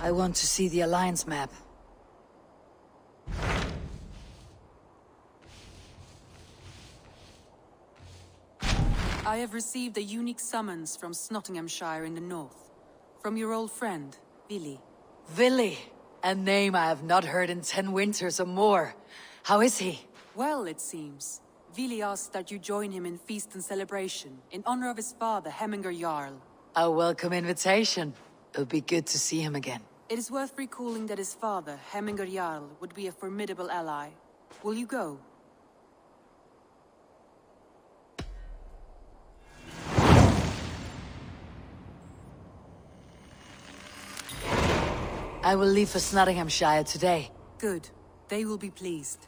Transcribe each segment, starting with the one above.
I want to see the Alliance map. I have received a unique summons from Snotinghamscire in the north. From your old friend, Vili. Vili! A name I have not heard in 10 winters or more. How is he? Well, it seems. Vili asked that you join him in feast and celebration, in honor of his father, Hemminger Jarl. A welcome invitation. It'll be good to see him again. It is worth recalling that his father, Hemminger Jarl, would be a formidable ally. Will you go? I will leave for Snotinghamscire today. Good. They will be pleased.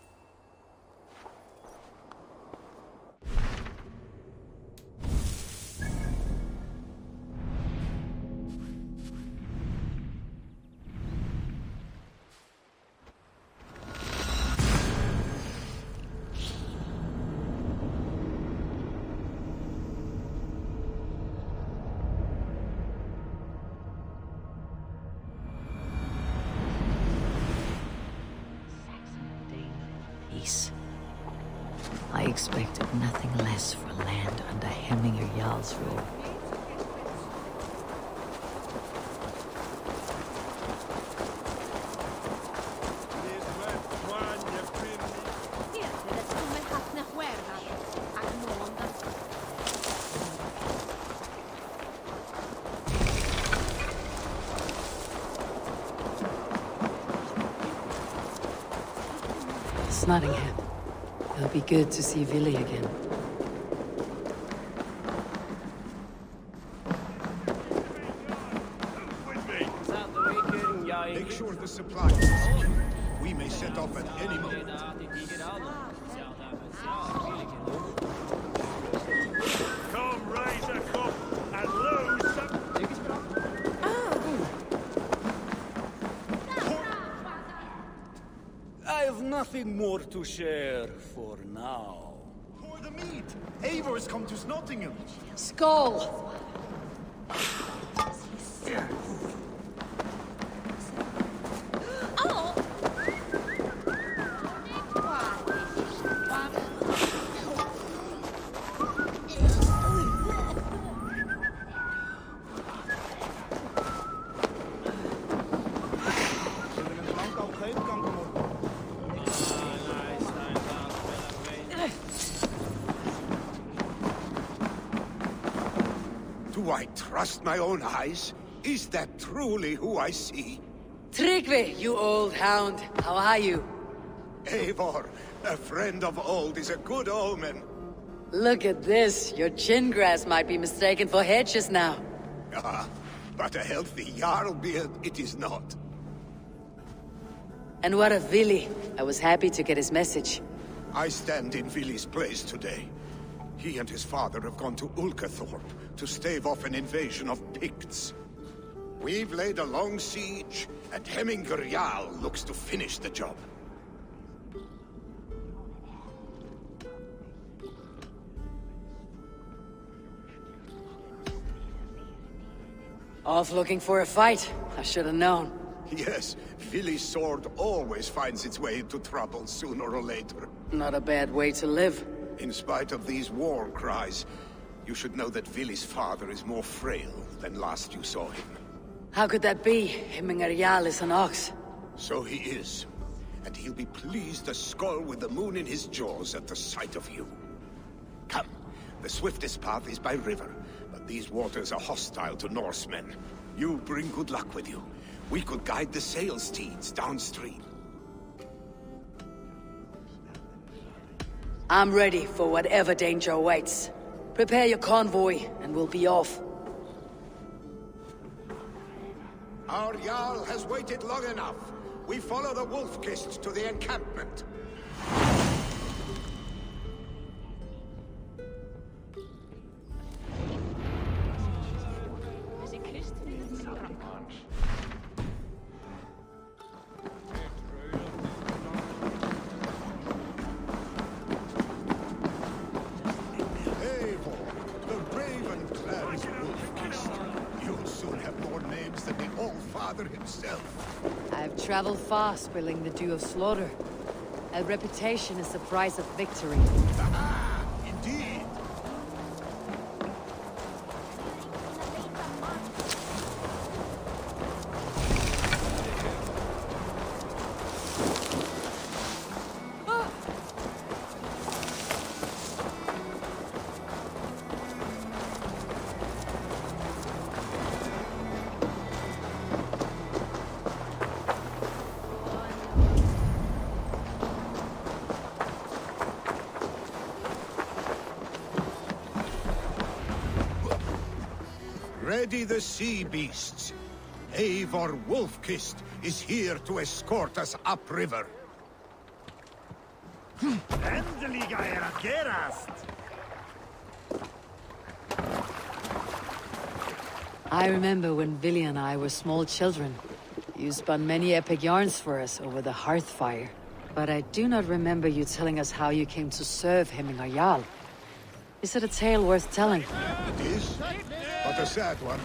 I expected nothing less for land under Hemminger Jarl's rule. Snotingham. It'll be good to see Vili again. Make sure the supply is secure. We may set off at any moment. Come, raise a cup and lose some. I have nothing more to share for now. Pour the mead. Eivor's come to Snotingham. Skull! Do I trust my own eyes? Is that truly who I see? Tryggvi, you old hound. How are you? Eivor, a friend of old is a good omen. Look at this. Your chin grass might be mistaken for hedges now. Ah, but a healthy Jarl beard it is not. And what of Vili? I was happy to get his message. I stand in Vili's place today. He and his father have gone to Ulkathorpe to stave off an invasion of Picts. We've laid a long siege, and Hemminger Jarl looks to finish the job. Off looking for a fight. I should have known. Yes, Vili's sword always finds its way into trouble sooner or later. Not a bad way to live. In spite of these war cries, you should know that Vili's father is more frail than last you saw him. How could that be? Hemminger Jarl is an ox. So he is. And he'll be pleased as Skull with the moon in his jaws at the sight of you. Come, the swiftest path is by river, but these waters are hostile to Norsemen. You bring good luck with you. We could guide the sail steeds downstream. I'm ready for whatever danger awaits. Prepare your convoy, and we'll be off. Our Jarl has waited long enough. We follow the Wolf-Kist to the encampment. Eivor, the raven-clad Wolf-Kist. You'll soon have more names than the All-Father. father himself. I've traveled far, spilling the dew of slaughter. A reputation is the price of victory. Ah, indeed. Ready the sea beasts. Eivor Wolfkist is here to escort us upriver. Endelig er at gerast! I remember when Villy and I were small children. You spun many epic yarns for us over the hearth fire. But I do not remember you telling us how you came to serve him in Jarl. Is it a tale worth telling? It is, but a sad one.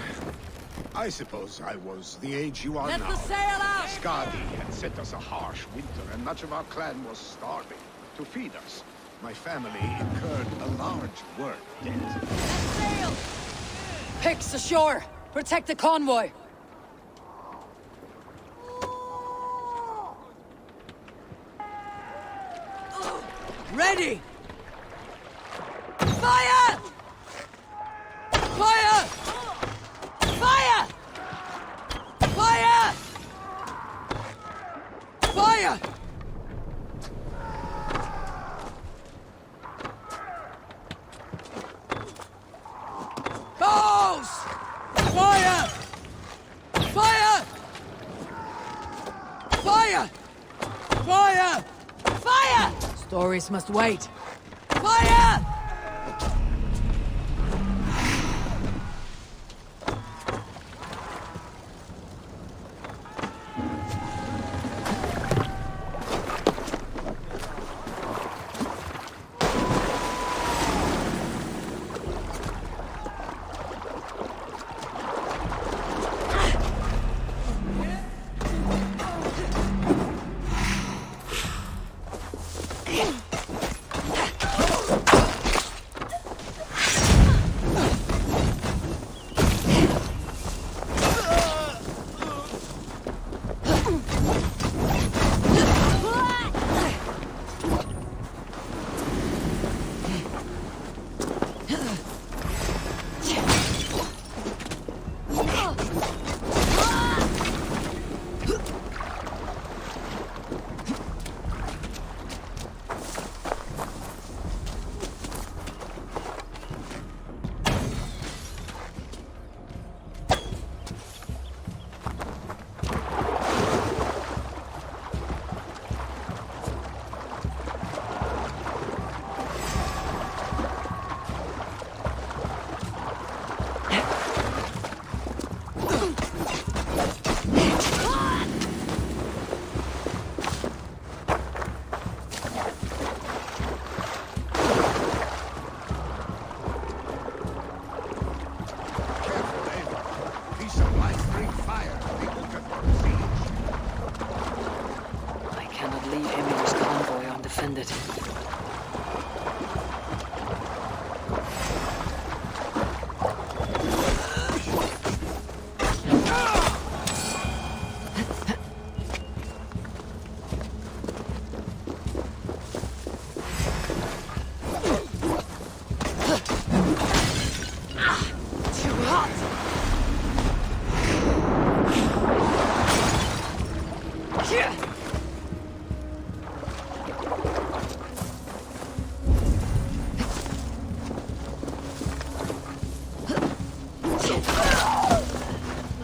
I suppose I was the age you are now. Let the sail out! Skadi had sent us a harsh winter, and much of our clan was starving. To feed us, my family incurred a large work debt. Sail! Picks ashore! Protect the convoy! Ready! Fire! Fire! Fire! Fire! Fire! Bows! Fire! Fire! Fire! Fire! Fire! Stories must wait. Fire!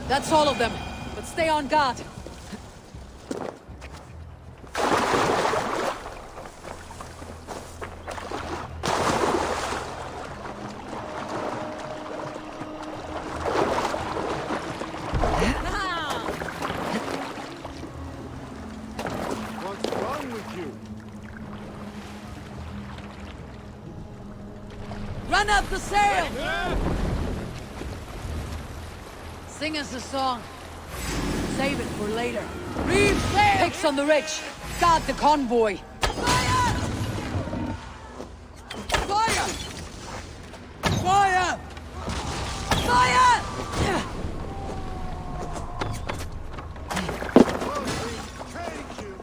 That's all of them, but stay on guard. What's wrong with you? Run up the sail! Sing us a song. save it for later. Reeve, picks on the rich. Guard the convoy. Fire! Fire! Fire! Fire! Take you.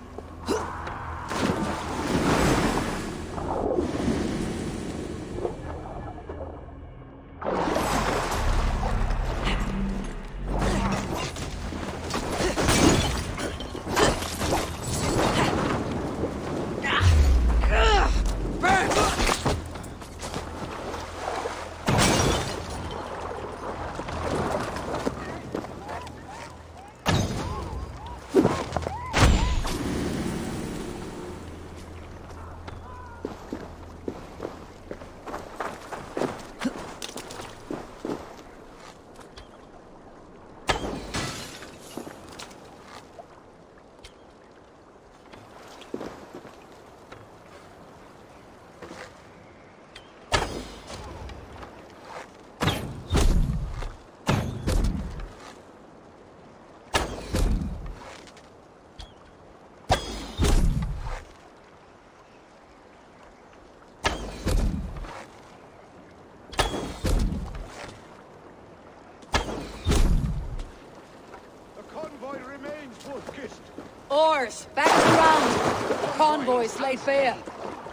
Oars, back around. The convoy's laid bare.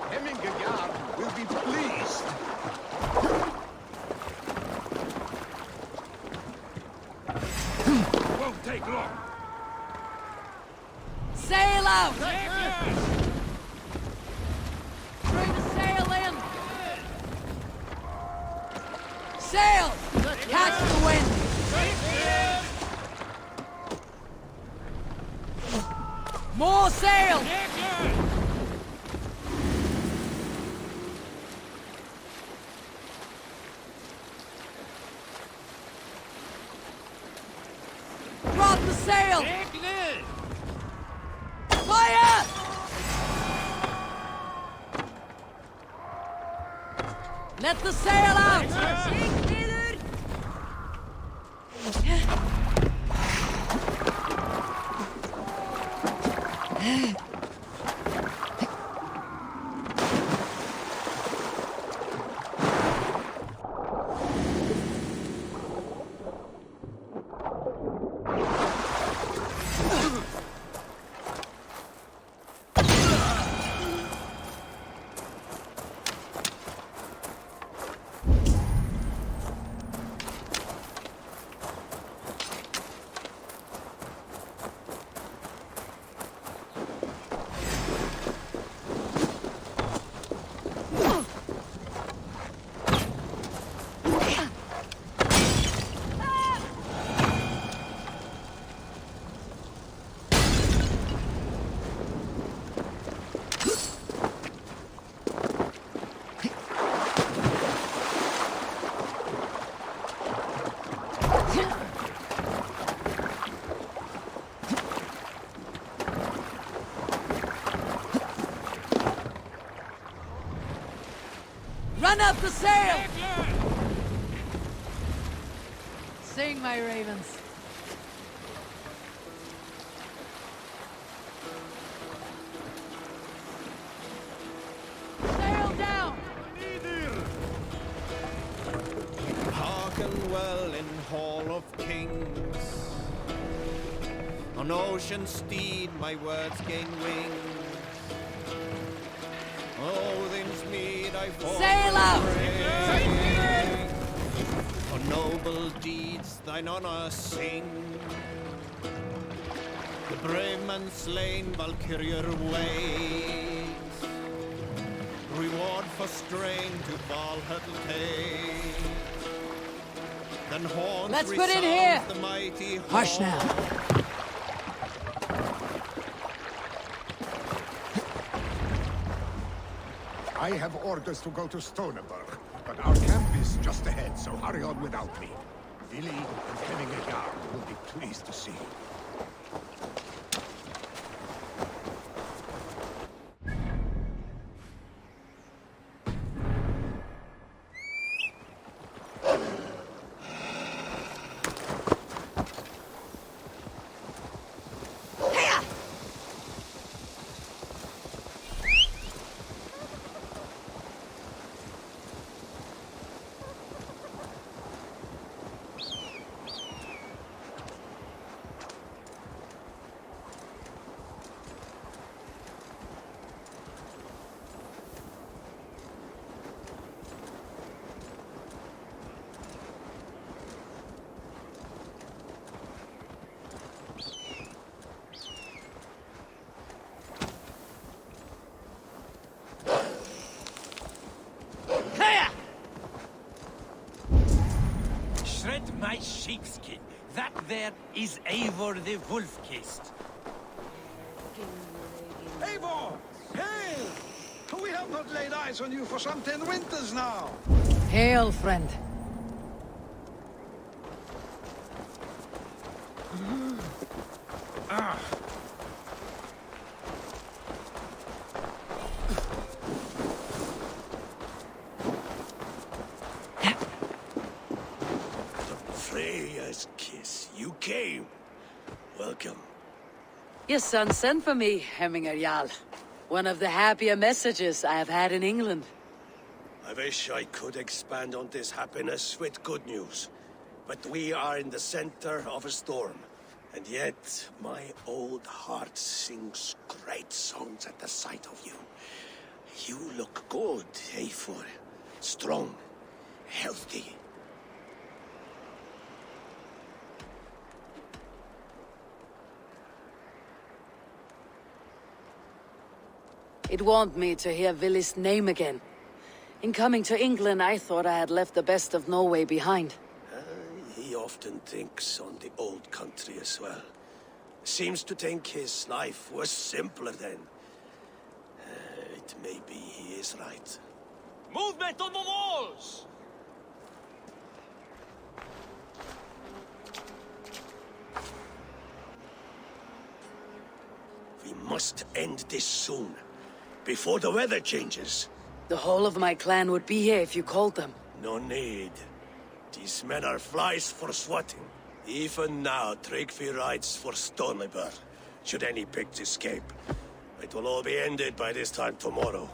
Hemingayard will be pleased. Won't take long. Sail out! Bring the sail in! Sail! Catch the wind! More sail! Drop the sail! Fire! Let the sail out! Run up the sail! Sing, my ravens. Sail down! Hearken well in Hall of Kings. On ocean steed my words gain wings. Odin's mead I fall. Sail out! For noble deeds thine honor sing. The brave man slain Valkyrier ways. Reward for strain to Valhalla take. Then horns Let's put in here. The mighty Hush horn. now. I have orders to go to Stoneberg, but our camp is just ahead, so hurry on without me. Vili and Hemingayard will be pleased to see you. my sheepskin. That there is Eivor the wolf-kissed. Eivor! Hail! We have not laid eyes on you for some 10 winters now. Hail, friend. Freya's kiss. You came. Welcome. Your son sent for me, Hemminger Jarl. One of the happier messages I have had in England. I wish I could expand on this happiness with good news. But we are in the center of a storm. And yet, my old heart sings great songs at the sight of you. You look good, Eivor. Strong, healthy. It warmed me to hear Vili's name again. In coming to England, I thought I had left the best of Norway behind. He often thinks on the old country as well. Seems to think his life was simpler then. It may be he is right. Movement on the walls! We must end this soon. Before the weather changes. The whole of my clan would be here if you called them. No need. These men are flies for swatting. Even now, Tryggvi rides for Stonebur. Should any pigs escape. It will all be ended by this time tomorrow.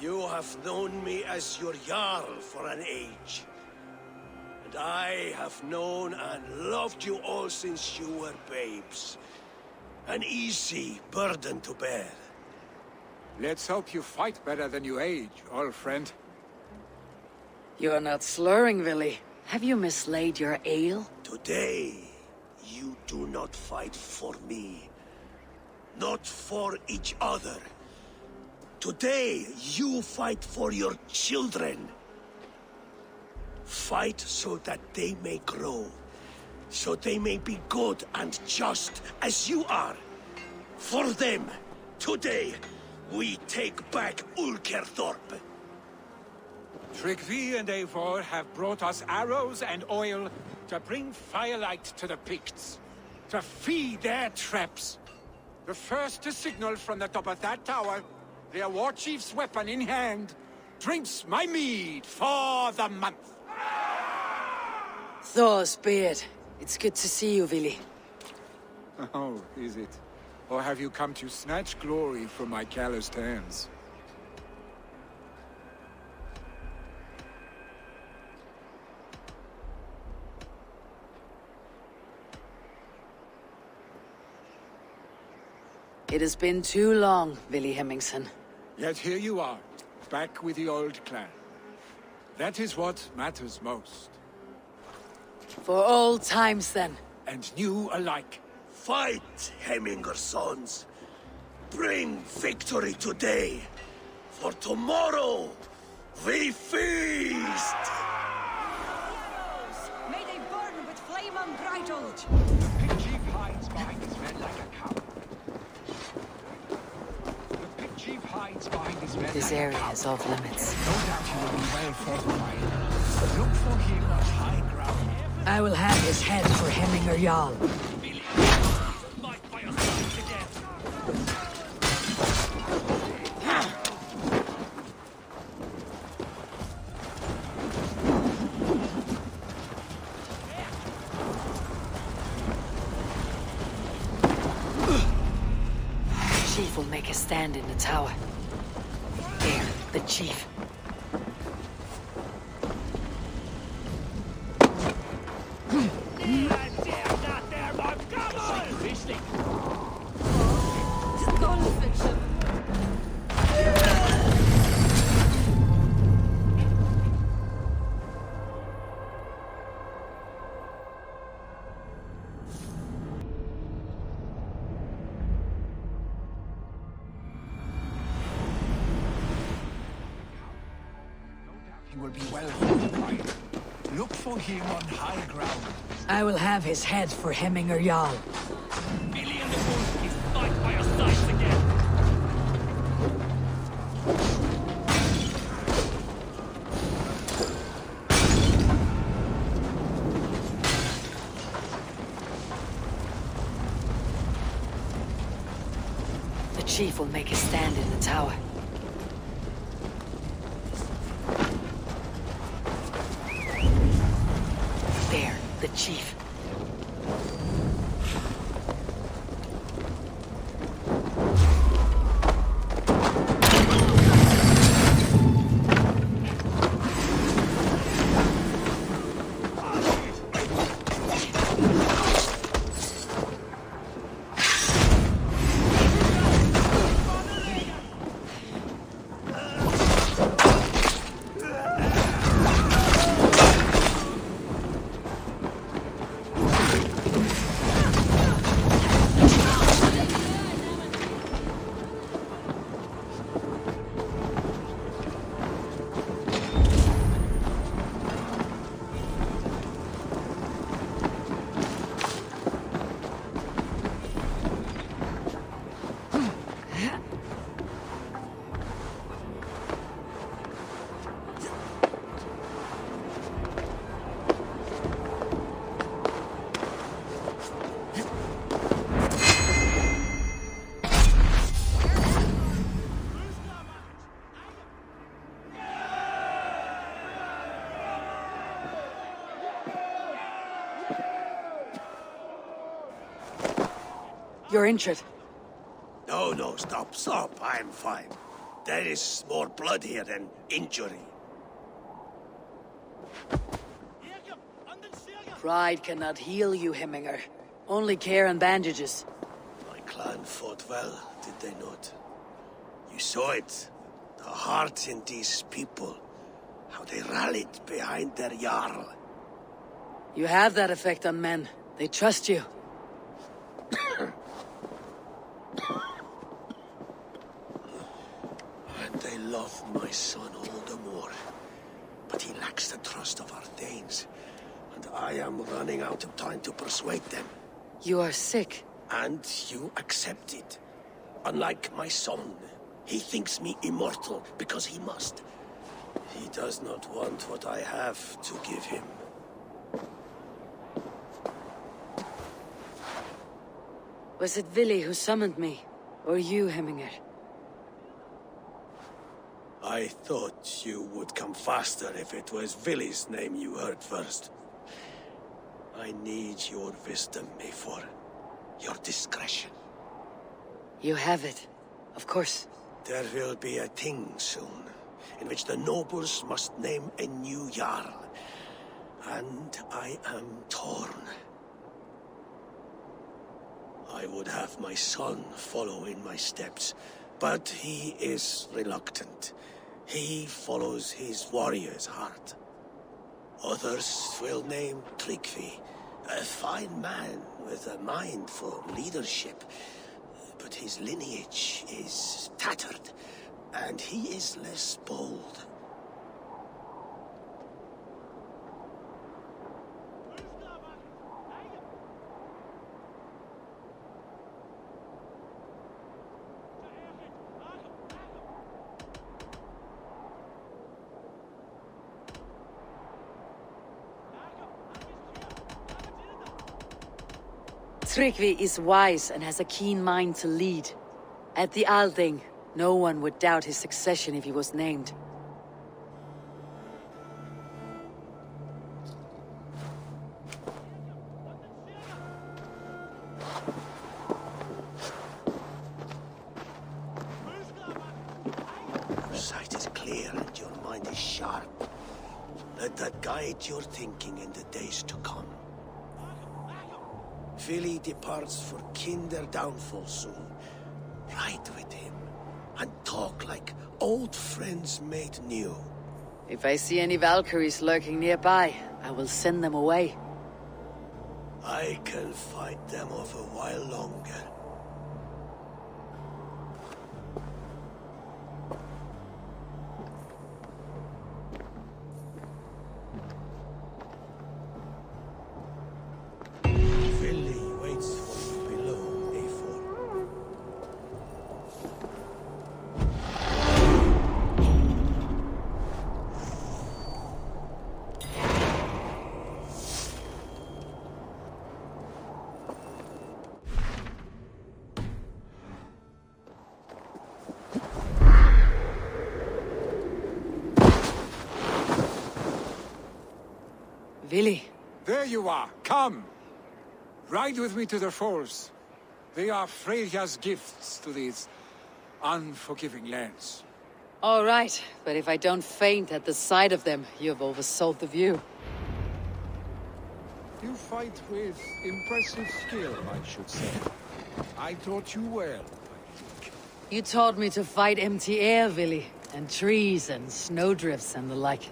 You have known me as your Jarl for an age. And I have known and loved you all since you were babes. An easy burden to bear. Let's hope you fight better than you age, old friend. You're not slurring, Vili. Have you mislaid your ale? Today, you do not fight for me. Not for each other. Today, you fight for your children. Fight so that they may grow. So they may be good and just as you are. For them, today, we take back Ulkerthorpe. Tryggvi and Eivor have brought us arrows and oil to bring firelight to the Picts, to feed their traps. The first to signal from the top of that tower, their war chief's weapon in hand, drinks my mead for the month. Thor's beard. It's good to see you, Vili. Oh, is it? Or have you come to snatch glory from my calloused hands? It has been too long, Vili Hemmingson. Yet here you are, back with the old clan. That is what matters most. For old times, then. And new alike. Fight, Hemminger sons. Bring victory today. For tomorrow, we feast! May they burn with flame unbridled! The Pig Chief hides behind his men like a coward. The Pig Chief hides behind his men This like area a coward. is off limits. No doubt he will be well fortified. Look for him on high ground. I will have his head for Hemminger Jarl. Chief will make a stand in the tower. There, the chief. be well fortified. Look for him on high ground. I will have his head for Hemminger Jarl. Billy and the Wolf is fight by your sides again. The chief will make a stand in the tower. There, the chief. You're injured. No, stop. I'm fine. There is more blood here than injury. Pride cannot heal you, Hemminger. Only care and bandages. My clan fought well, did they not? You saw it. The heart in these people. How they rallied behind their Jarl. You have that effect on men. They trust you. And they love my son all the more. But he lacks the trust of our Danes. And I am running out of time to persuade them. You are sick. And you accept it. Unlike my son, he thinks me immortal because he must. He does not want what I have to give him. Was it Vili who summoned me? Or you, Hemminger? I thought you would come faster if it was Vili's name you heard first. I need your wisdom, Mayfor. Your discretion. You have it. Of course. There will be a thing soon, in which the nobles must name a new Jarl. And I am torn. I would have my son follow in my steps, but he is reluctant. He follows his warrior's heart. Others will name Tryggvi, a fine man with a mind for leadership. But his lineage is tattered, and he is less bold. Tryggvi is wise and has a keen mind to lead. At the Alding, no one would doubt his succession if he was named. Your sight is clear and your mind is sharp. Let that guide your thinking in the days to come. Vili departs for Kinder downfall soon. Ride with him, and talk like old friends made new. If I see any Valkyries lurking nearby, I will send them away. I can fight them off a while longer. Billy. There you are. Come. Ride with me to the falls. They are Freya's gifts to these unforgiving lands. All right, but if I don't faint at the sight of them, you've oversold the view. You fight with impressive skill, I should say. I taught you well. You taught me to fight empty air, Billy, and trees and snowdrifts and the like.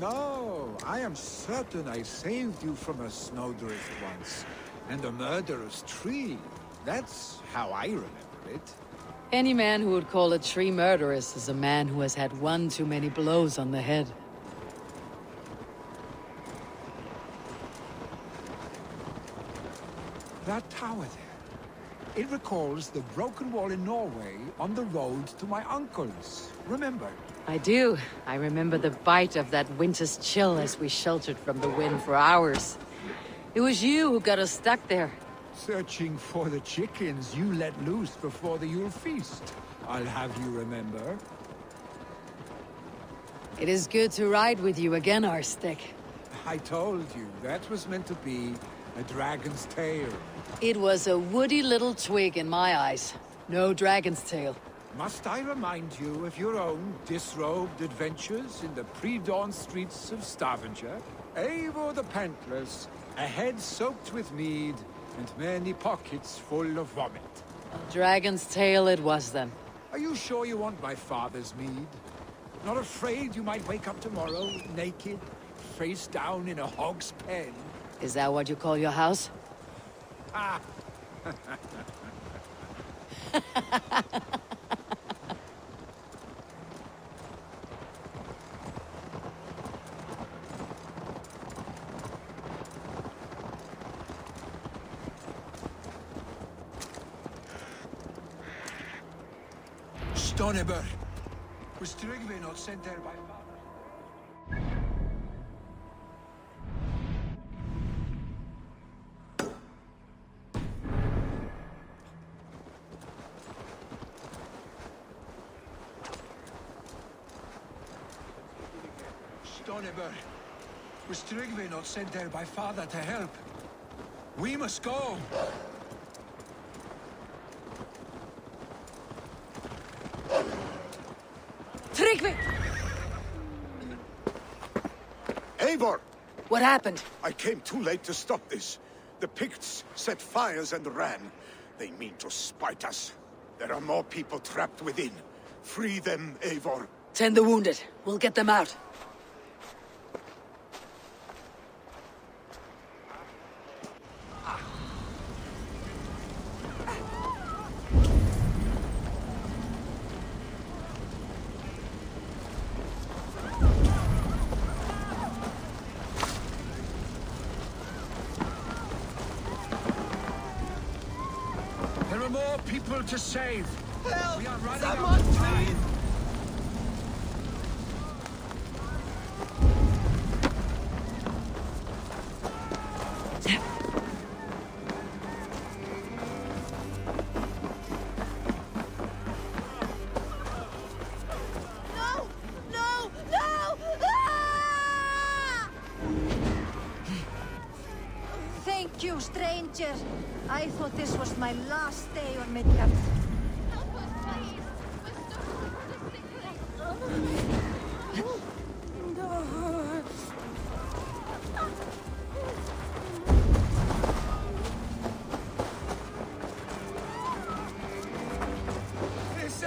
No, I am certain I saved you from a snowdrift once, and a murderous tree. That's how I remember it. Any man who would call a tree murderous is a man who has had one too many blows on the head. That tower there, it recalls the broken wall in Norway on the road to my uncle's. Remember? I do. I remember the bite of that winter's chill as we sheltered from the wind for hours. It was you who got us stuck there. Searching for the chickens you let loose before the Yule feast. I'll have you remember. It is good to ride with you again, Arstick. I told you, that was meant to be a dragon's tail. It was a woody little twig in my eyes. No dragon's tail. Must I remind you of your own disrobed adventures in the pre-dawn streets of Stavanger? Eivor the Pantless, a head soaked with mead, and many pockets full of vomit. A dragon's tail it was then. Are you sure you want my father's mead? Not afraid you might wake up tomorrow, naked, face down in a hog's pen? Is that what you call your house? Ah! Stoneber. Was Tryggvi not sent there by father? Stoneber. Was Tryggvi not sent there by father to help? We must go. Tryggvi! Eivor! What happened? I came too late to stop this. The Picts set fires and ran. They mean to spite us. There are more people trapped within. Free them, Eivor. Tend the wounded. We'll get them out. There are more people to save. Help! We are running Someone, out of time. please! No! No! No! Ah! Thank you, stranger. I thought this was my last day on Midgard. Is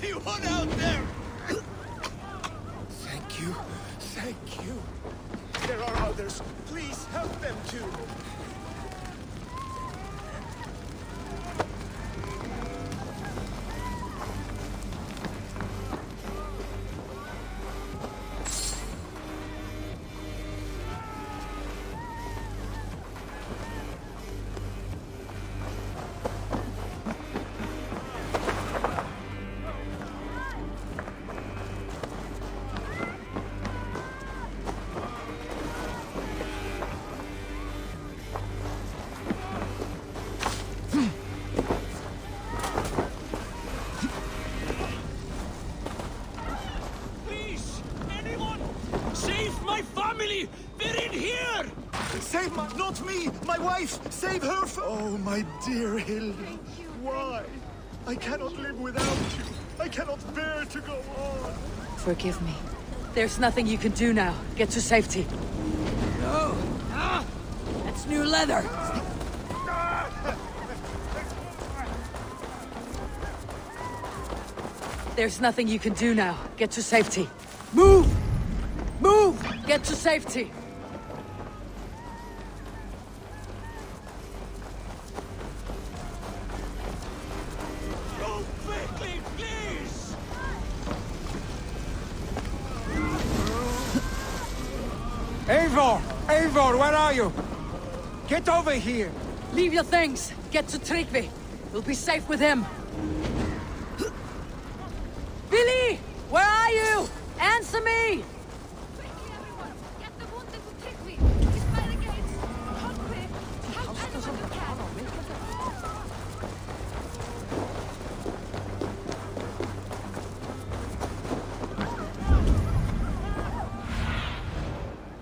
anyone out there? Thank you. Thank you. There are others. Please help them too. Save my... Not me! My wife! Save her for... Oh, my dear Hilda. Why? I cannot live without you. I cannot bear to go on. Forgive me. There's nothing you can do now. Get to safety. No! Ah! That's new leather! There's nothing you can do now. Get to safety. Move! Move! Get to safety! Go quickly, please! Eivor! Eivor, where are you? Get over here! Leave your things. Get to Tryggvi. We'll be safe with him. Billy! Where are you? Answer me! Quickly, everyone! Get the wounded to Tryggvi! He's by the gates! Come quick! Help anyone you can!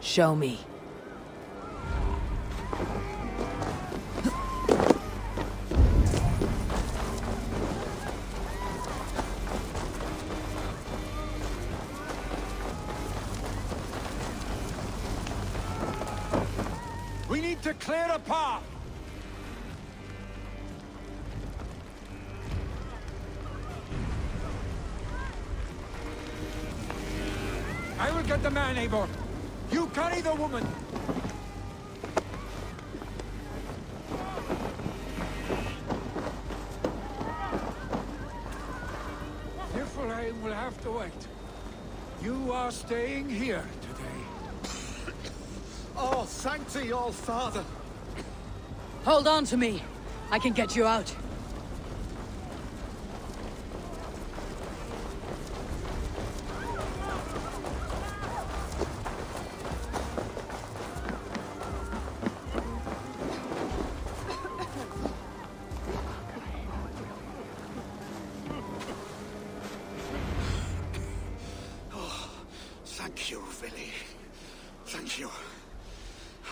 Show me. We need to clear a path! I will get the man, Eivor. You carry the woman. Niflheim will have to wait. You are staying here today. Oh, thank thee, all father. Hold on to me. I can get you out. Thank you, Vili. Thank you.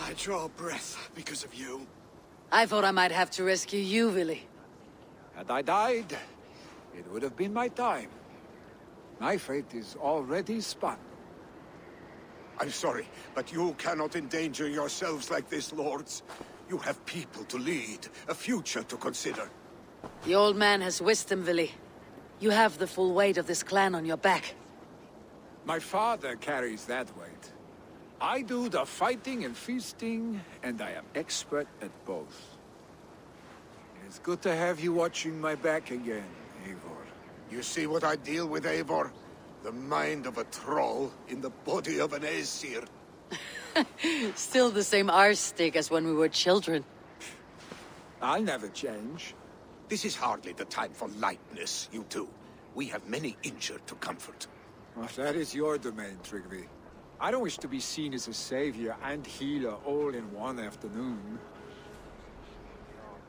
I draw breath because of you. I thought I might have to rescue you, Willy. Had I died, it would have been my time. My fate is already spun. I'm sorry, but you cannot endanger yourselves like this, lords. You have people to lead, a future to consider. The old man has wisdom, Willy. You have the full weight of this clan on your back. My father carries that weight. I do the fighting and feasting, and I am expert at both. It's good to have you watching my back again, Eivor. You see what I deal with, Eivor? The mind of a troll in the body of an Aesir. Still the same arse stick as when we were children. I'll never change. This is hardly the time for lightness, you two. We have many injured to comfort. Well, that is your domain, Tryggvi. I don't wish to be seen as a savior and healer all in one afternoon.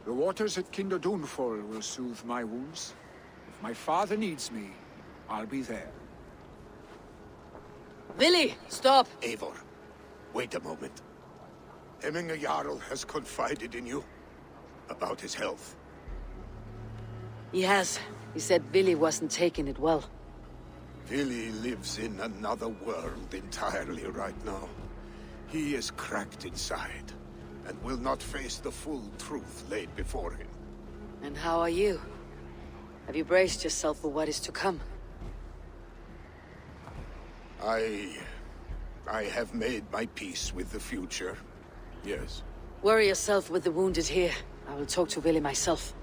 The waters at Kinderdunfol will soothe my wounds. If my father needs me, I'll be there. Willy, stop! Eivor, wait a moment. Hemminger Jarl has confided in you about his health. He has. He said Willy wasn't taking it well. Vili lives in another world entirely right now. He is cracked inside, and will not face the full truth laid before him. And how are you? Have you braced yourself for what is to come? I have made my peace with the future, yes. Worry yourself with the wounded here. I will talk to Willy myself.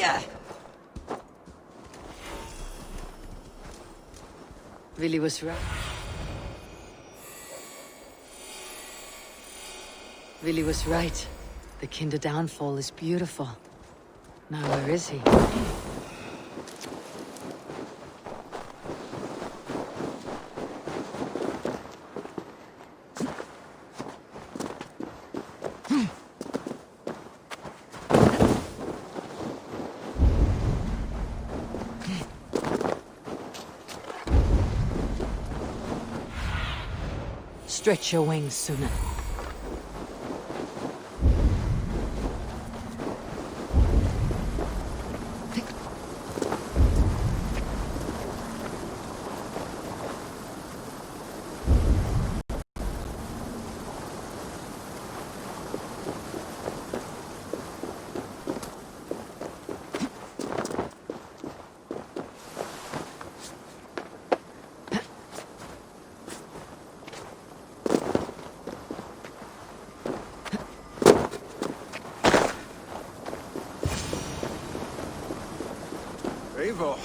fire! Willy was right. Willy was right. The Kinder downfall is beautiful. Now where is he? Stretch your wings, Suna. Eivor,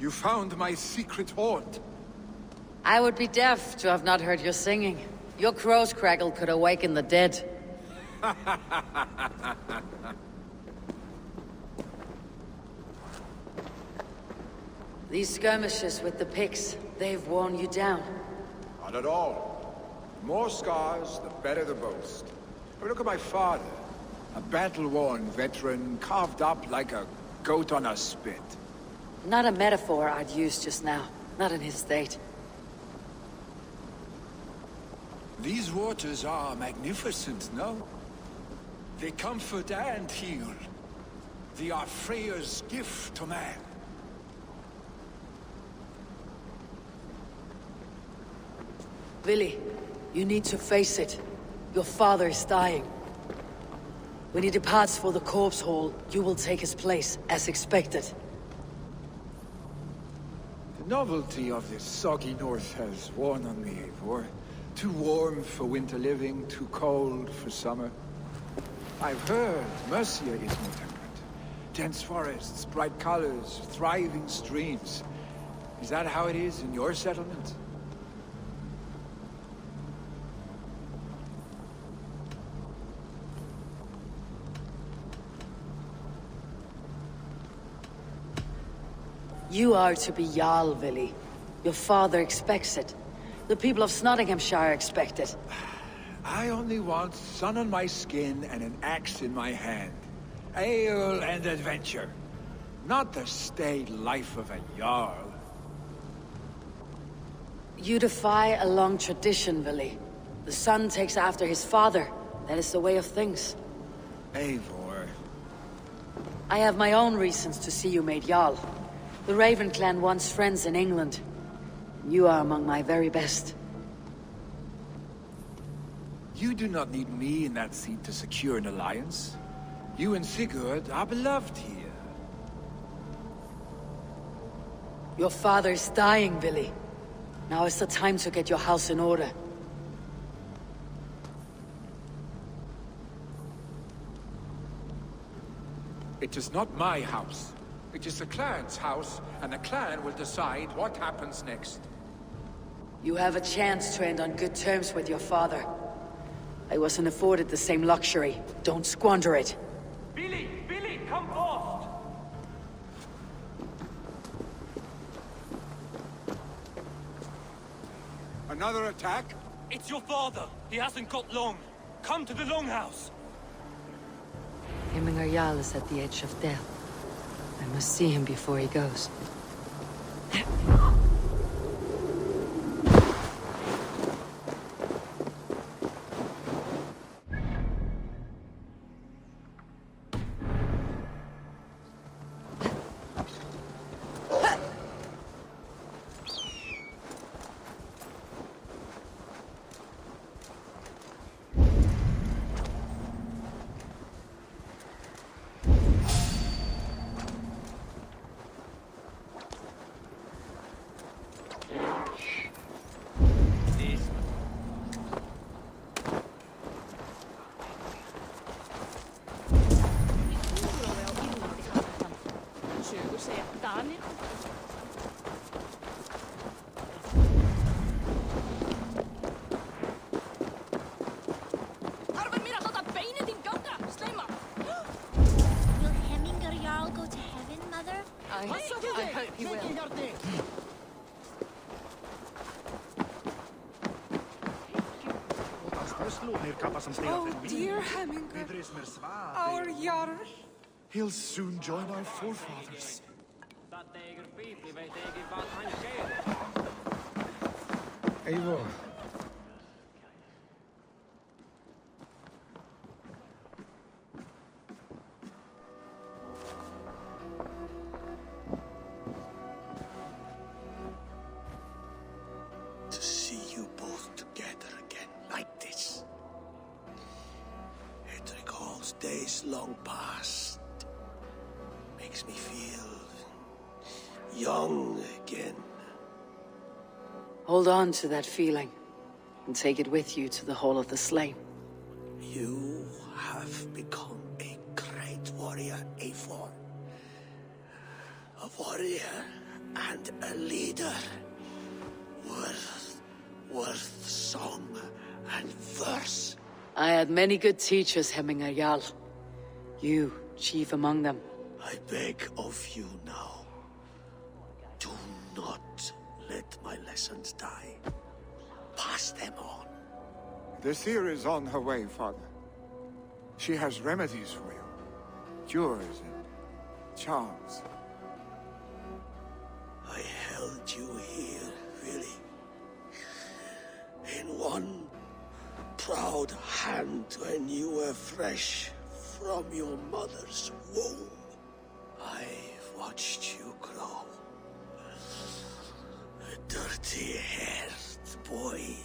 you found my secret haunt. I would be deaf to have not heard your singing. Your crow's crackle could awaken the dead. These skirmishes with the Picts, they've worn you down. Not at all. The more scars, the better the boast. But look at my father. A battle-worn veteran, carved up like a goat on a spit. Not a metaphor I'd use just now. Not in his state. These waters are magnificent, no? They comfort and heal. They are Freya's gift to man. Willy, you need to face it. Your father is dying. When he departs for the corpse hall, you will take his place, as expected. The novelty of this soggy north has worn on me, Eivor. Too warm for winter living, too cold for summer. I've heard Mercia is more temperate. Dense forests, bright colors, thriving streams. Is that how it is in your settlement? You are to be Jarl, Willy. Your father expects it. The people of Snotinghamscire expect it. I only want sun on my skin and an axe in my hand. Ale and adventure. Not the staid life of a Jarl. You defy a long tradition, Willy. The son takes after his father. That is the way of things. Eivor. I have my own reasons to see you made Jarl. The Raven clan wants friends in England. You are among my very best. You do not need me in that seat to secure an alliance. You and Sigurd are beloved here. Your father is dying, Willy. Now is the time to get your house in order. It is not my house. It is the clan's house, and the clan will decide what happens next. You have a chance to end on good terms with your father. I wasn't afforded the same luxury. Don't squander it. Billy! Billy, come fast! Another attack? It's your father. He hasn't got long. Come to the longhouse. Himmingar Jarl is at the edge of death. I must see him before he goes. Oh, dear Hemminger, our Jarl. He'll soon join our forefathers. Eivor. To see you both together again like this. It recalls days long past. Makes me feel young again. Hold on to that feeling, and take it with you to the Hall of the Slain. You have become a great warrior, Eivor. A warrior and a leader. Worth song and verse. I had many good teachers, Hemminger Jarl. You, chief among them. I beg of you now, do not let my lessons die. Pass them on. The seer is on her way, Father. She has remedies for you. Cures and charms. I held you here, really. In one proud hand when you were fresh from your mother's womb. I've watched you grow. A dirty-haired boy,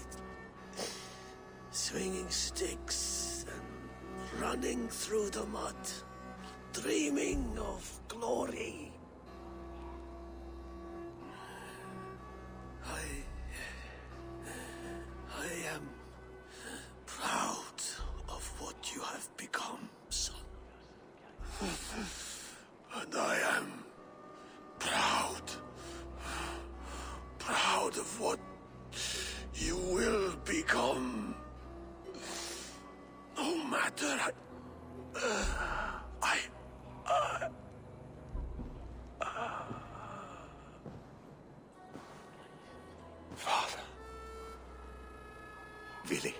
swinging sticks and running through the mud, dreaming of glory. I am proud of what you have become, son. And I am proud of what you will become. No matter Father. Vili.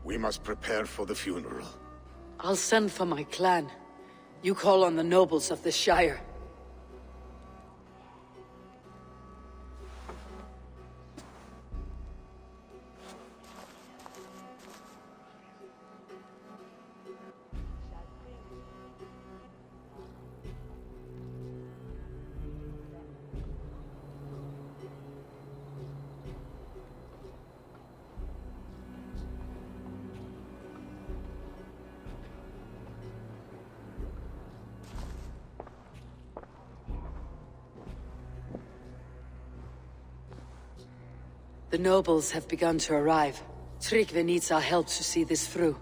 We must prepare for the funeral. I'll send for my clan. You call on the nobles of the Shire. The nobles have begun to arrive. Tryggvi needs our help to see this through.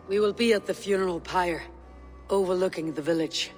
We will be at the funeral pyre, overlooking the village.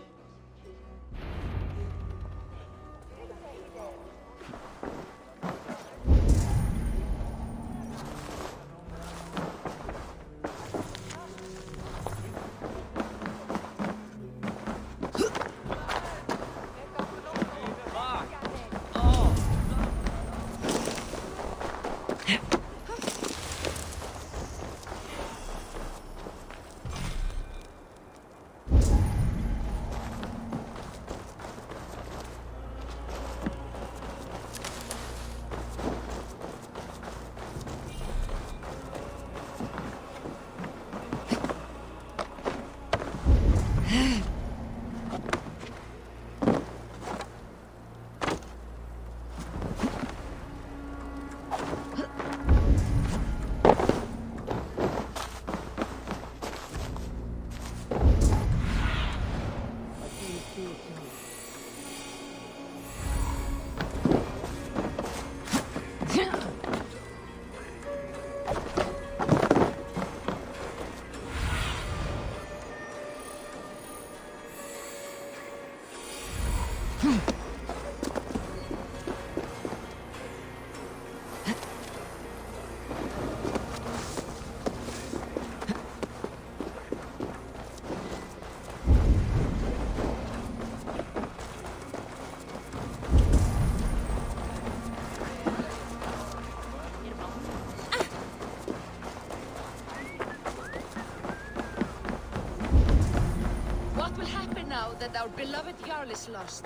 that our beloved Jarl is lost?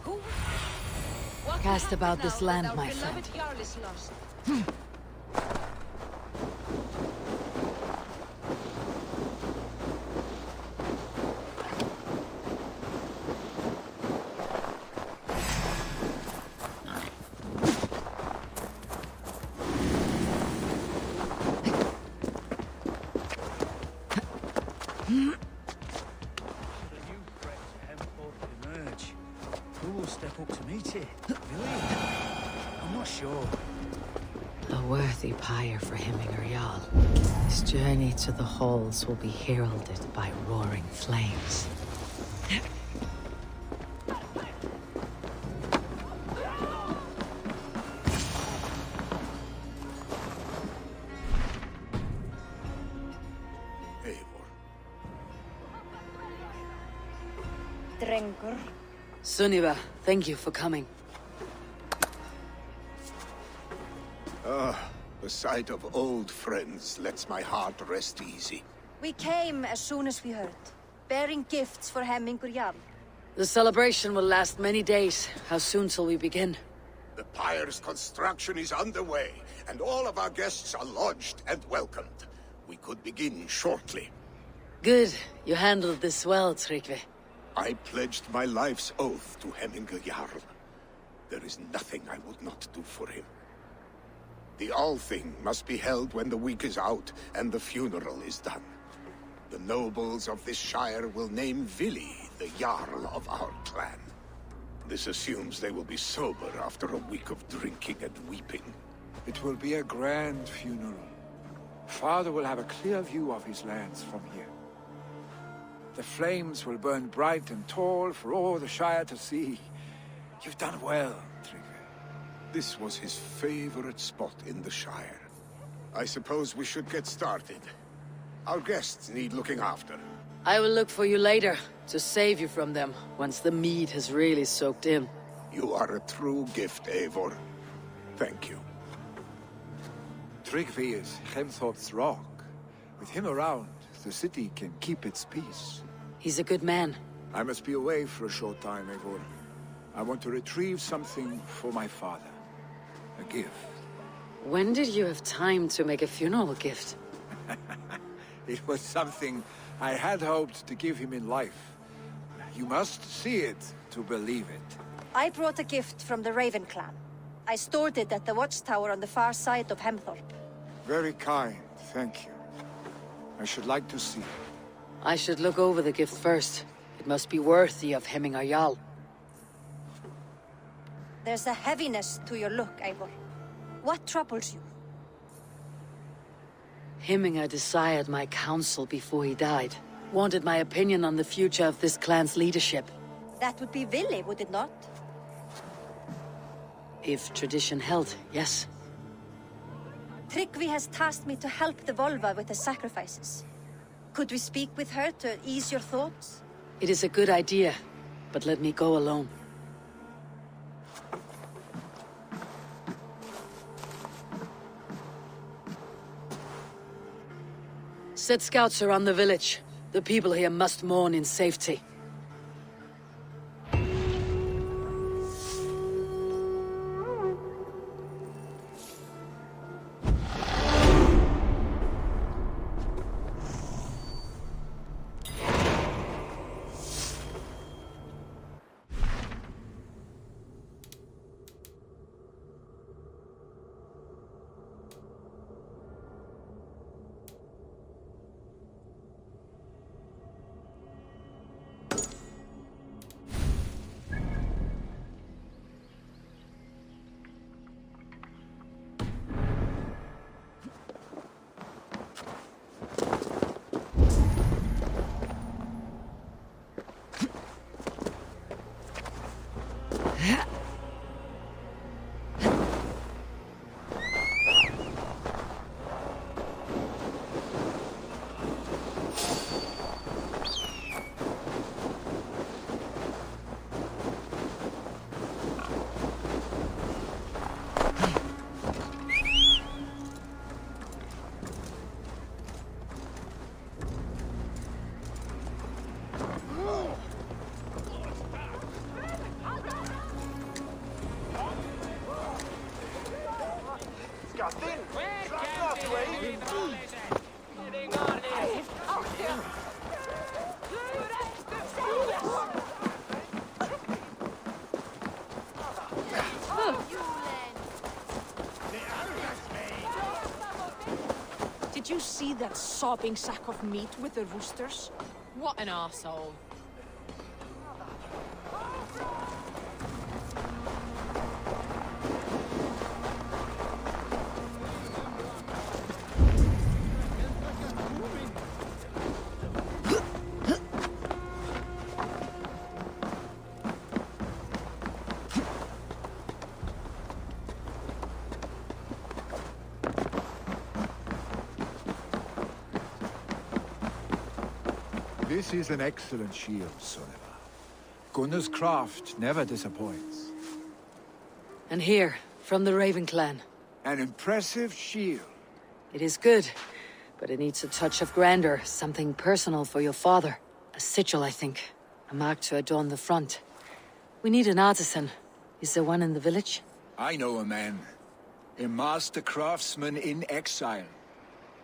Who? What Cast will about happen this now land, that our my beloved friend. Jarl is lost? Who will step up to meet it? Really? I'm not sure. A worthy pyre for Hemminger Jarl. His journey to the halls will be heralded by roaring flames. Eivor. Drengur. Sunniva, thank you for coming. The sight of old friends lets my heart rest easy. We came as soon as we heard, bearing gifts for Hemmingur Jarl. The celebration will last many days. How soon till we begin? The pyre's construction is underway, and all of our guests are lodged and welcomed. We could begin shortly. Good. You handled this well, Tryggvi. I pledged my life's oath to Hemminger Jarl. There is nothing I would not do for him. The Althing must be held when the week is out and the funeral is done. The nobles of this shire will name Vili the Jarl of our clan. This assumes they will be sober after a week of drinking and weeping. It will be a grand funeral. Father will have a clear view of his lands from here. The flames will burn bright and tall for all the Shire to see. You've done well, Tryggvi. This was his favorite spot in the Shire. I suppose we should get started. Our guests need looking after. I will look for you later, to save you from them, once the mead has really soaked in. You are a true gift, Eivor. Thank you. Tryggvi is Hemthorpe's rock. With him around, the city can keep its peace. He's a good man. I must be away for a short time, Eivor. I want to retrieve something for my father. A gift. When did you have time to make a funeral gift? It was something I had hoped to give him in life. You must see it to believe it. I brought a gift from the Raven clan. I stored it at the watchtower on the far side of Hemthorpe. Very kind, thank you. I should like to see it. I should look over the gift first. It must be worthy of Hemminger Jarl. There's a heaviness to your look, Eivor. What troubles you? Hemminger desired my counsel before he died. Wanted my opinion on the future of this clan's leadership. That would be Vili, would it not? If tradition held, yes. Tryggvi has tasked me to help the Volva with the sacrifices. Could we speak with her to ease your thoughts? It is a good idea, but let me go alone. Set scouts around the village. The people here must mourn in safety. Did you see that sopping sack of meat with the roosters? What an arsehole. This is an excellent shield, Soneva. Gunnar's craft never disappoints. And here, from the Raven clan. An impressive shield. It is good, but it needs a touch of grandeur, something personal for your father. A sigil, I think. A mark to adorn the front. We need an artisan. Is there one in the village? I know a man. A master craftsman in exile.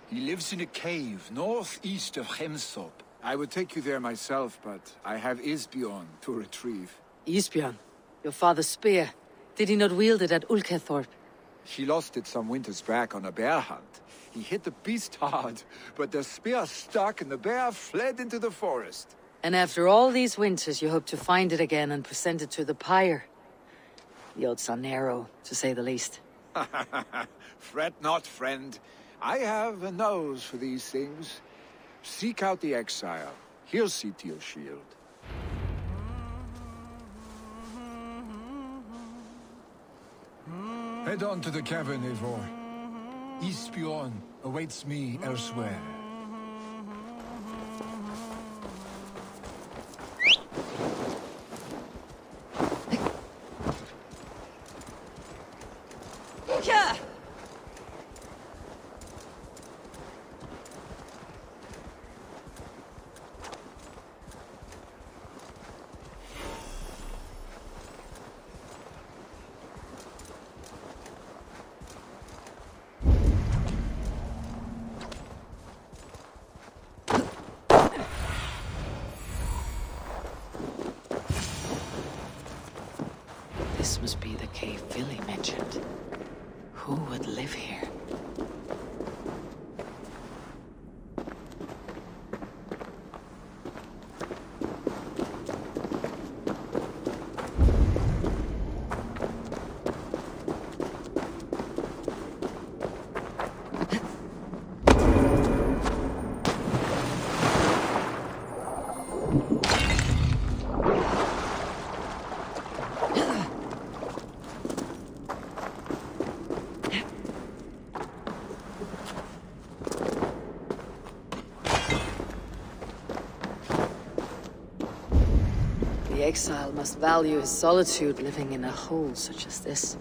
He lives in a cave northeast of Hemsop. I would take you there myself, but I have Isbjorn to retrieve. Isbjorn? Your father's spear. Did he not wield it at Ulkethorpe? She lost it some winters back on a bear hunt. He hit the beast hard, but the spear stuck and the bear fled into the forest. And after all these winters, you hope to find it again and present it to the pyre. The odds are narrow, to say the least. Fret not, friend. I have a nose for these things. Seek out the exile. He'll see to your shield. Head on to the cavern, Eivor. Isbjorn awaits me elsewhere. Yeah! This must be the cave Billy mentioned. Who would live here? The exile must value his solitude living in a hole such as this.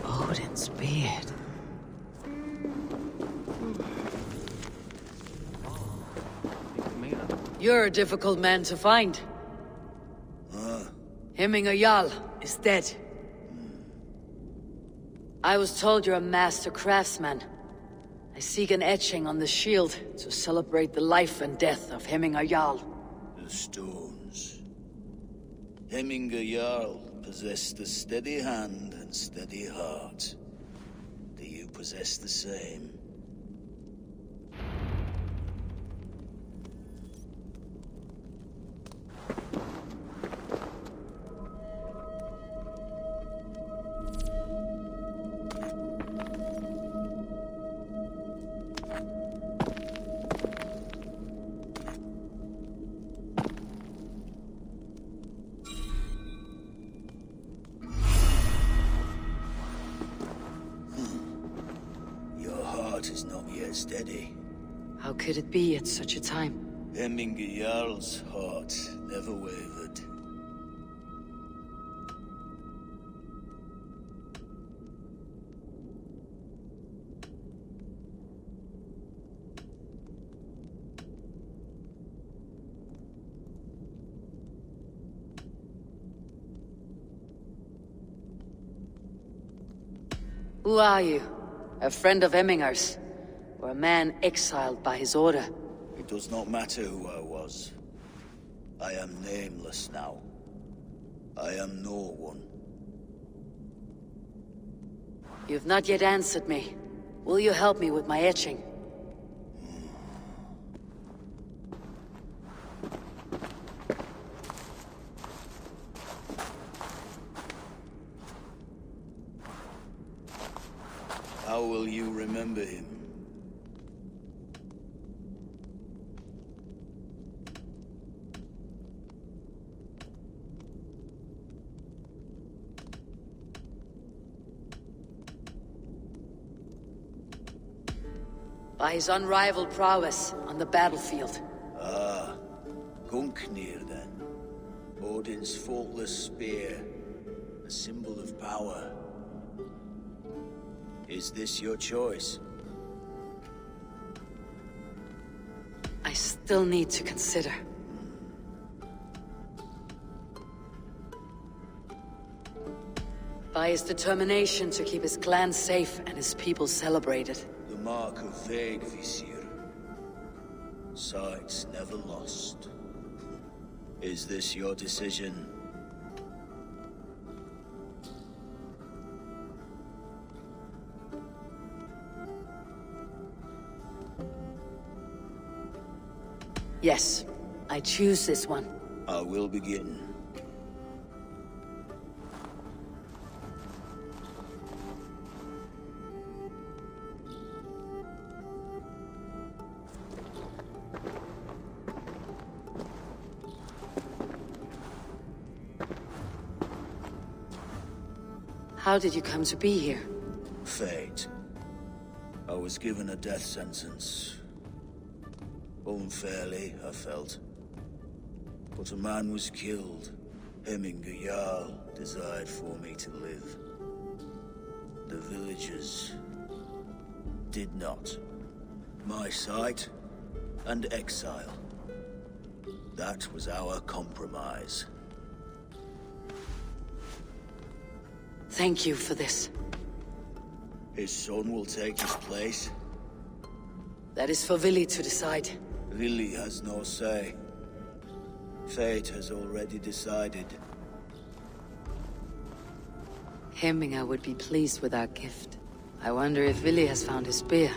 Odin's beard. You're a difficult man to find. Hemminger Jarl is dead. I was told you're a master craftsman. I seek an etching on the shield to celebrate the life and death of Hemminger Jarl. The stones. Hemminger Jarl possessed a steady hand and steady heart. Do you possess the same? Your heart is not yet steady. How could it be at such a time? Hemminger Jarl's heart never wavered. Who are you? A friend of Hemminger's? Or a man exiled by his order? It does not matter who I was. I am nameless now. I am no one. You've not yet answered me. Will you help me with my etching? How will you remember him? By his unrivaled prowess on the battlefield. Ah, Gungnir then. Odin's faultless spear, a symbol of power. Is this your choice? I still need to consider. By his determination to keep his clan safe and his people celebrated. The mark of Vegvisir. Sights never lost. Is this your decision? Yes, I choose this one. I will begin. How did you come to be here? Fate. I was given a death sentence. Unfairly, I felt. But a man was killed. Hemminger Jarl desired for me to live. The villagers did not. My sight and exile. That was our compromise. Thank you for this. His son will take his place. That is for Vili to decide. Vili has no say. Fate has already decided. Hemminger would be pleased with our gift. I wonder if Vili has found his spear.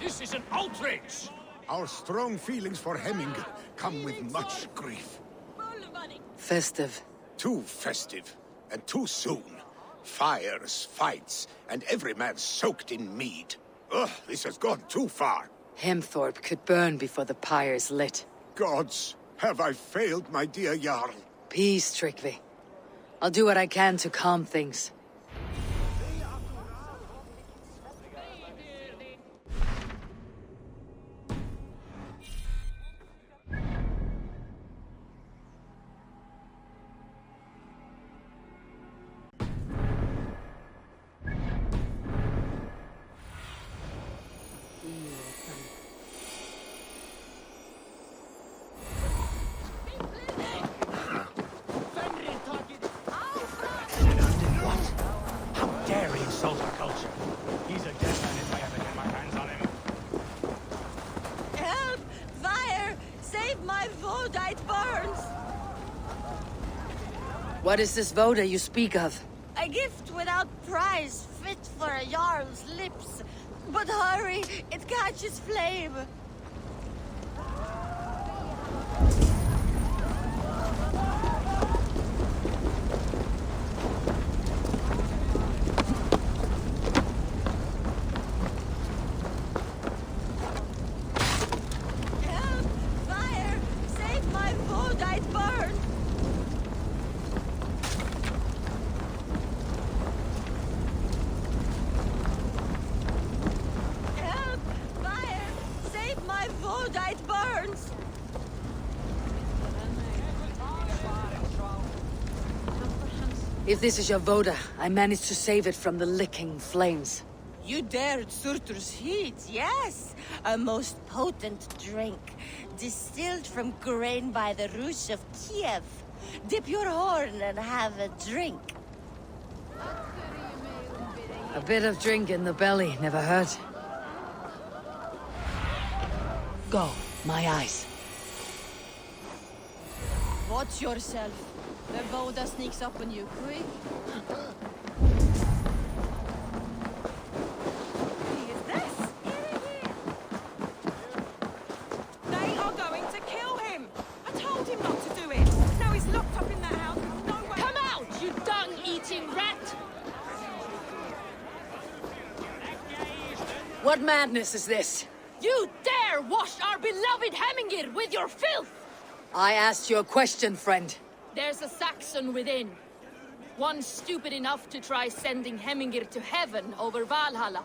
This is an outrage! Our strong feelings for Hemming come with much grief. Festive. Too festive, and too soon. Fires, fights, and every man soaked in mead. Ugh, this has gone too far. Hemthorpe could burn before the pyre's lit. Gods, have I failed my dear Jarl? Peace, Tryggvi. I'll do what I can to calm things. What is this voda you speak of? A gift without price, fit for a Jarl's lips. But hurry, it catches flame. Help! Fire! Save my voda, it burns! It burns! If this is your voda, I managed to save it from the licking flames. You dared Surtur's heat, yes! A most potent drink, distilled from grain by the Rus of Kiev. Dip your horn and have a drink. A bit of drink in the belly never hurt. Go, my eyes. Watch yourself. The voda sneaks up on you quick. Is this? They are going to kill him. I told him not to do it. Now he's locked up in that house. No way. Come out, you dung-eating rat! What madness is this? You dare wash our beloved Hemmingir with your filth! I asked you a question, friend. There's a Saxon within. One stupid enough to try sending Hemmingir to heaven over Valhalla.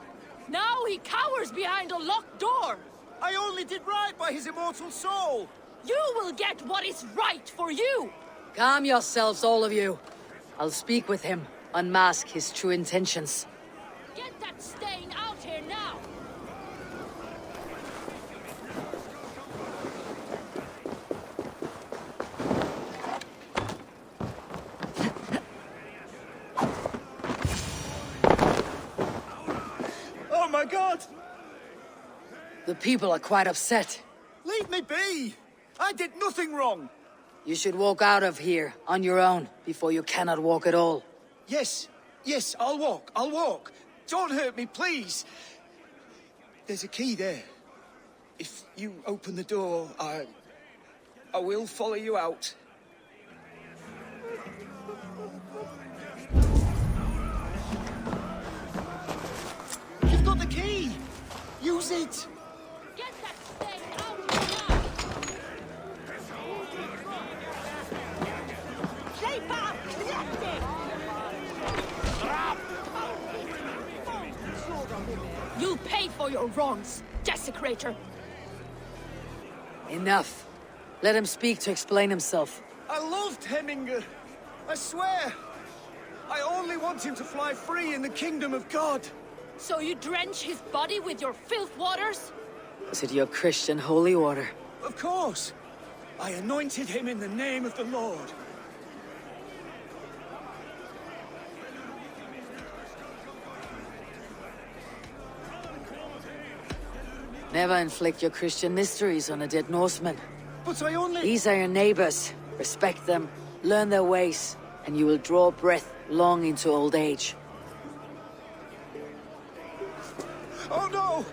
Now he cowers behind a locked door! I only did right by his immortal soul! You will get what is right for you! Calm yourselves, all of you. I'll speak with him, unmask his true intentions. Get that stain out here now! Oh my god! The people are quite upset. Leave me be! I did nothing wrong! You should walk out of here, on your own, before you cannot walk at all. Yes, I'll walk. Don't hurt me, please! There's a key there. If you open the door, I will follow you out. You've got the key! Use it! Get that stain out here now! Sleeper! Collect it! You'll pay for your wrongs, desecrator! Enough. Let him speak to explain himself. I loved Hemminger. I swear. I only want him to fly free in the kingdom of God. So you drench his body with your filth waters? Is it your Christian holy water? Of course. I anointed him in the name of the Lord. Never inflict your Christian mysteries on a dead Norseman. But I only... These are your neighbors. Respect them, learn their ways, and you will draw breath long into old age. Oh no!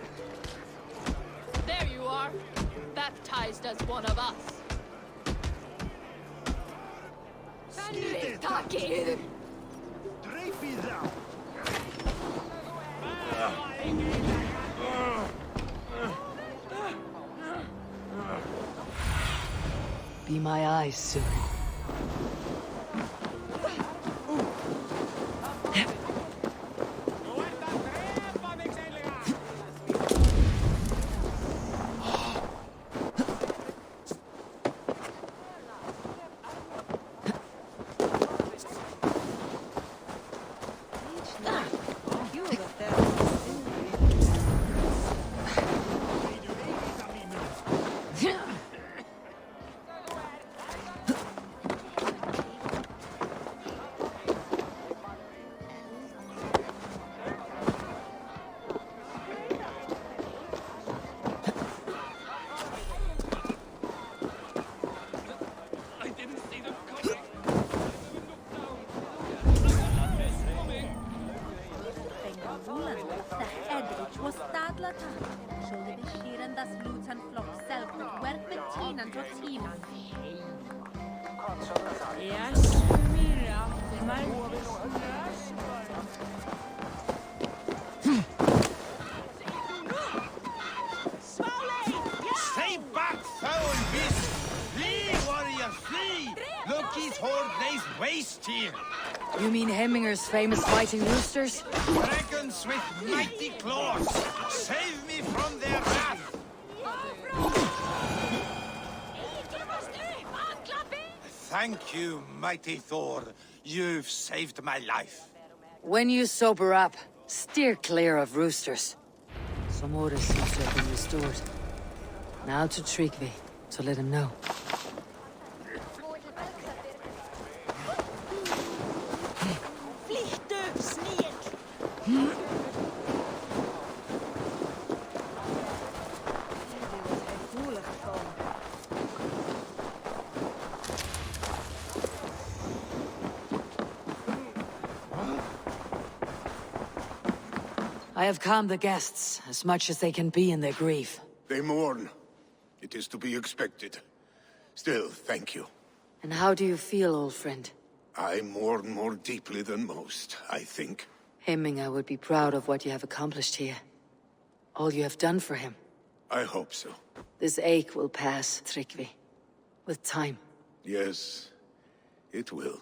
you are. Baptized as one of us. Taki! Be my eyes soon. Stay back, foul beast! Flee, warrior, flee! Look, his horde lays waste here! You mean Hemminger's famous fighting roosters? Dragons with mighty claws! Save me from their wrath! Thank you, mighty Thor. You've saved my life. When you sober up, steer clear of roosters. Some order seems to have been restored. Now to Tryggvi, to let him know. I have calmed the guests, as much as they can be in their grief. They mourn. It is to be expected. Still, thank you. And how do you feel, old friend? I mourn more deeply than most, I think. Hemminger would be proud of what you have accomplished here. All you have done for him. I hope so. This ache will pass, Tryggvi. With time. Yes, it will.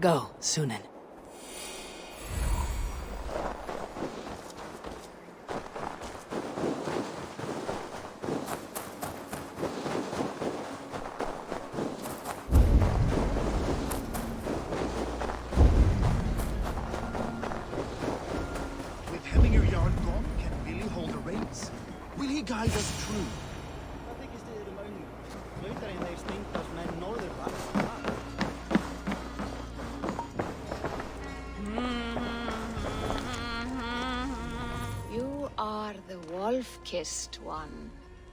Go, Sunan. With Hemminger Yard gone, can Billy hold the reins? Will he guide us true? You are the wolf-kissed one.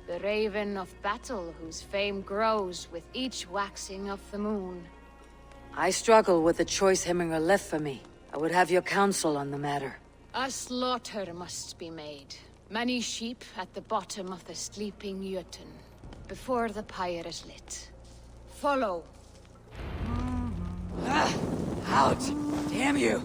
The raven of battle whose fame grows with each waxing of the moon. I struggle with the choice Hemminger left for me. I would have your counsel on the matter. A slaughter must be made. Many sheep at the bottom of the sleeping Jötun, before the pyre is lit. Follow. Out! Damn you!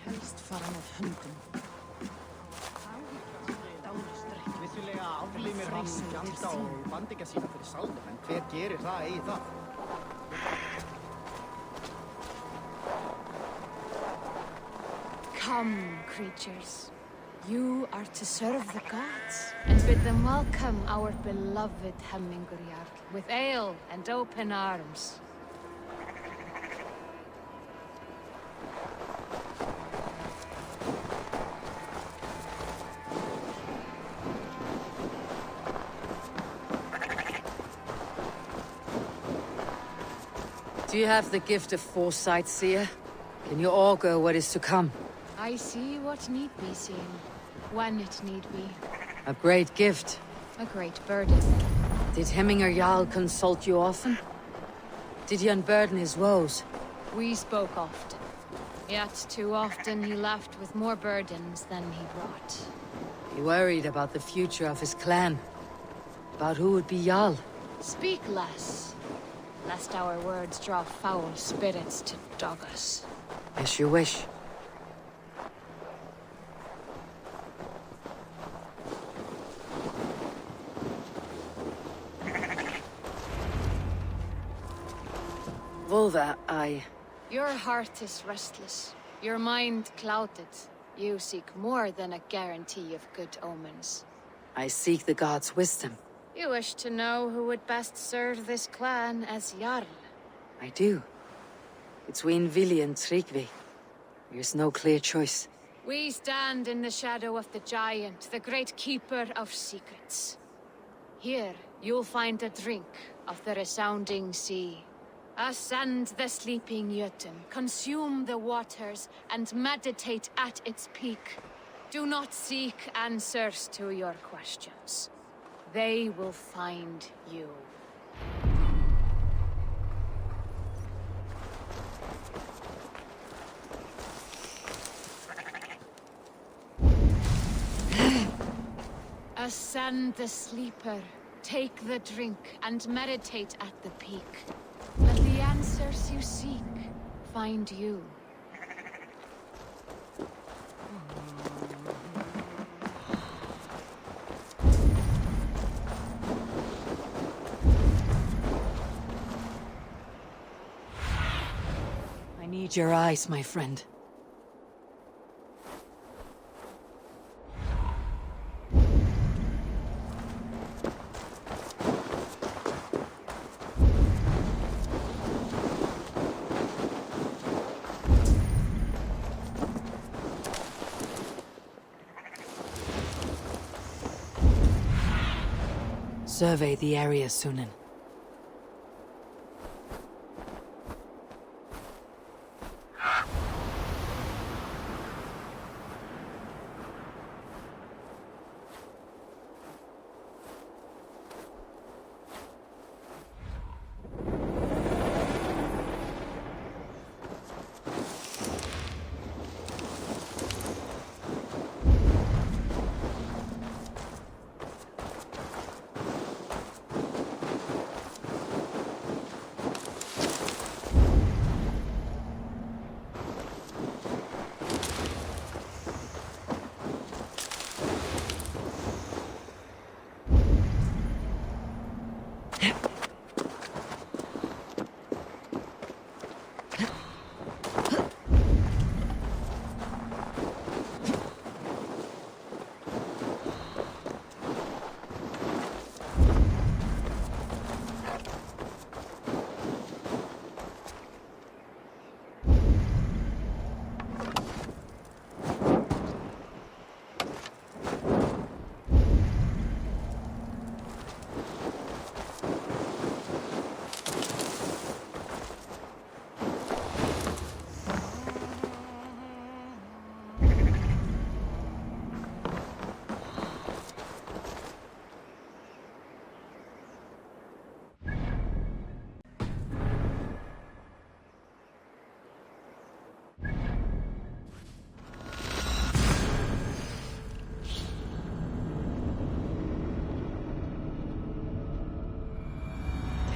Helst fara með hundum. Vissulega álimir hann gjanda og bandingja sína fyrir sálum, en hver gerir það eigi það? Come, creatures. You are to serve the gods, and bid them welcome our beloved Heminguriar with ale and open arms. Do you have the gift of foresight, seer? Can you augur what is to come? I see what need be seen, when it need be. A great gift. A great burden. Did Hemminger Jarl consult you often? Did he unburden his woes? We spoke often. Yet too often he left with more burdens than he brought. He worried about the future of his clan. About who would be Jarl. Speak less, lest our words draw foul spirits to dog us. As you wish. Volva, Your heart is restless, your mind clouded. You seek more than a guarantee of good omens. I seek the gods' wisdom. You wish to know who would best serve this clan as Jarl. I do. Between Vili and Tryggvi, there's no clear choice. We stand in the shadow of the giant, the great keeper of secrets. Here, you'll find a drink of the resounding sea. Ascend the sleeping Jötun, consume the waters, and meditate at its peak. Do not seek answers to your questions. They will find you. Ascend the sleeper, take the drink, and meditate at the peak. Let the answers you seek find you. I need your eyes, my friend. Survey the area, Sunan.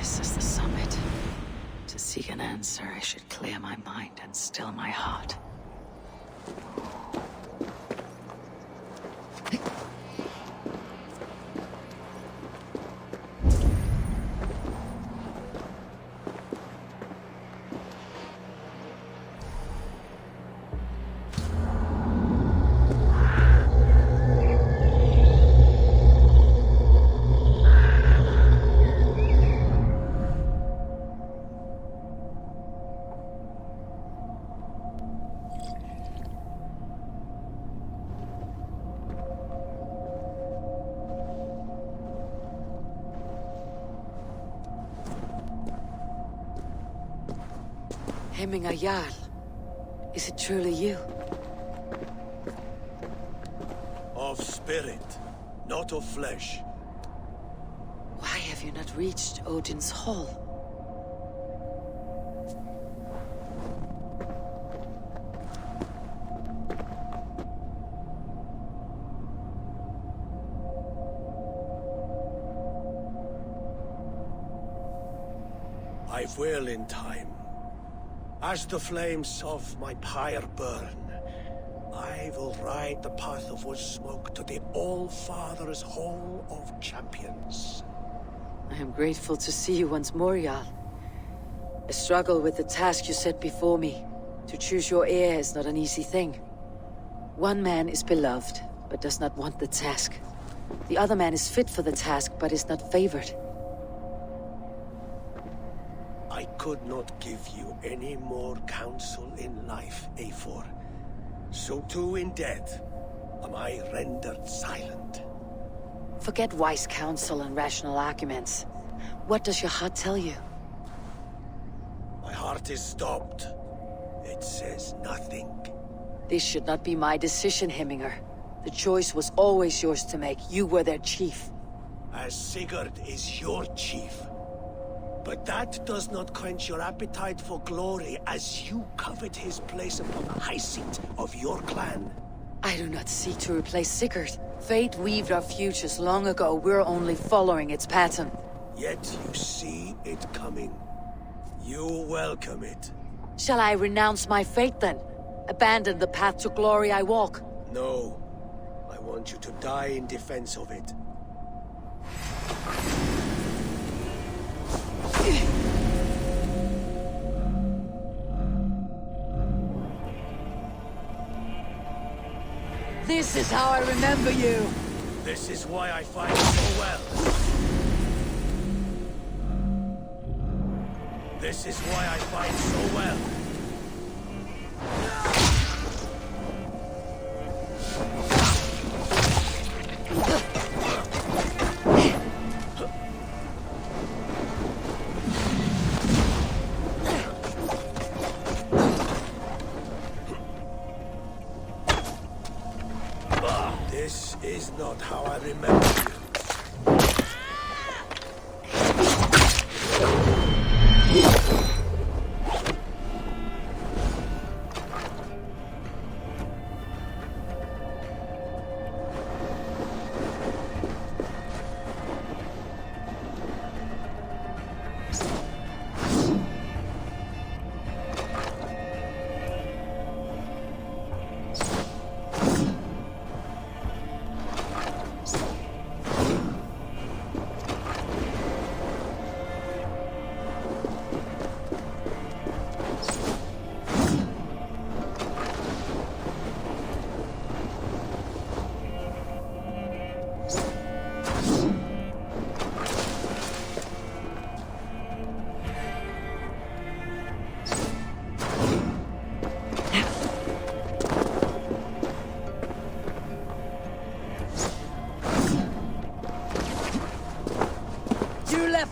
This is the summit. To seek an answer, I should clear my mind and still my heart. Hemminger Jarl. Is it truly you? Of spirit, not of flesh. Why have you not reached Odin's Hall? I will in time. As the flames of my pyre burn, I will ride the path of wood smoke to the All-Father's Hall of Champions. I am grateful to see you once more, Jarl. I struggle with the task you set before me. To choose your heir is not an easy thing. One man is beloved, but does not want the task. The other man is fit for the task, but is not favored. I could not give you any more counsel in life, Eivor. So too in death am I rendered silent. Forget wise counsel and rational arguments. What does your heart tell you? My heart is stopped. It says nothing. This should not be my decision, Hemminger. The choice was always yours to make. You were their chief. As Sigurd is your chief. But that does not quench your appetite for glory as you covet his place upon the high seat of your clan. I do not seek to replace Sigurd. Fate weaved our futures long ago. We're only following its pattern. Yet you see it coming. You welcome it. Shall I renounce my fate then? Abandon the path to glory I walk? No. I want you to die in defense of it. This is how I remember you. This is why I fight so well. This is why I fight so well. This is not how I remember you.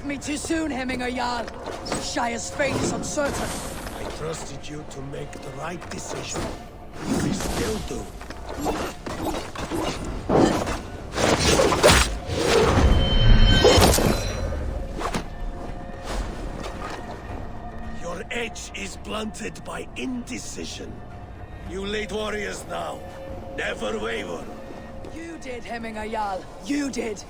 Me too soon, Hemminger Jarl. Shire's fate is uncertain. I trusted you to make the right decision. We still do. Your edge is blunted by indecision. You lead warriors now. Never waver. You did, Hemminger Jarl. You did.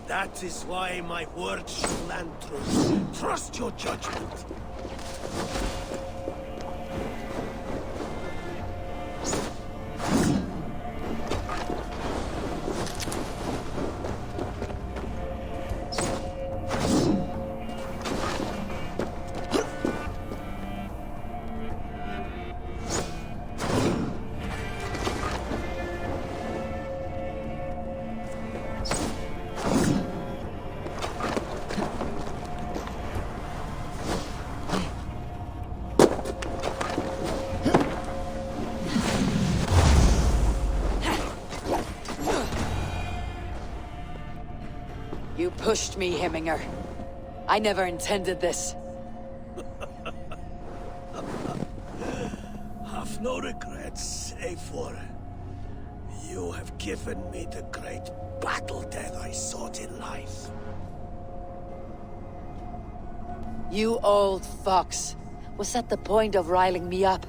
That is why my words should land true. Trust your judgment. You pushed me, Hemminger. I never intended this. no regrets, Eivor. You have given me the great battle death I sought in life. You old fox. Was that the point of riling me up?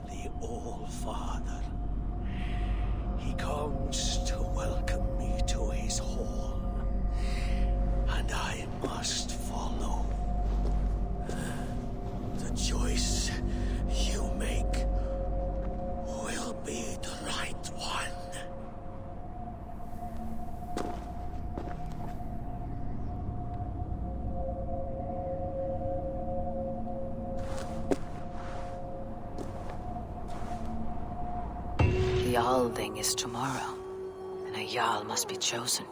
The All-Father. He comes to welcome me to his hall. And I must follow. The choice you make will be the right one. The Alding is tomorrow, and a Jarl must be chosen.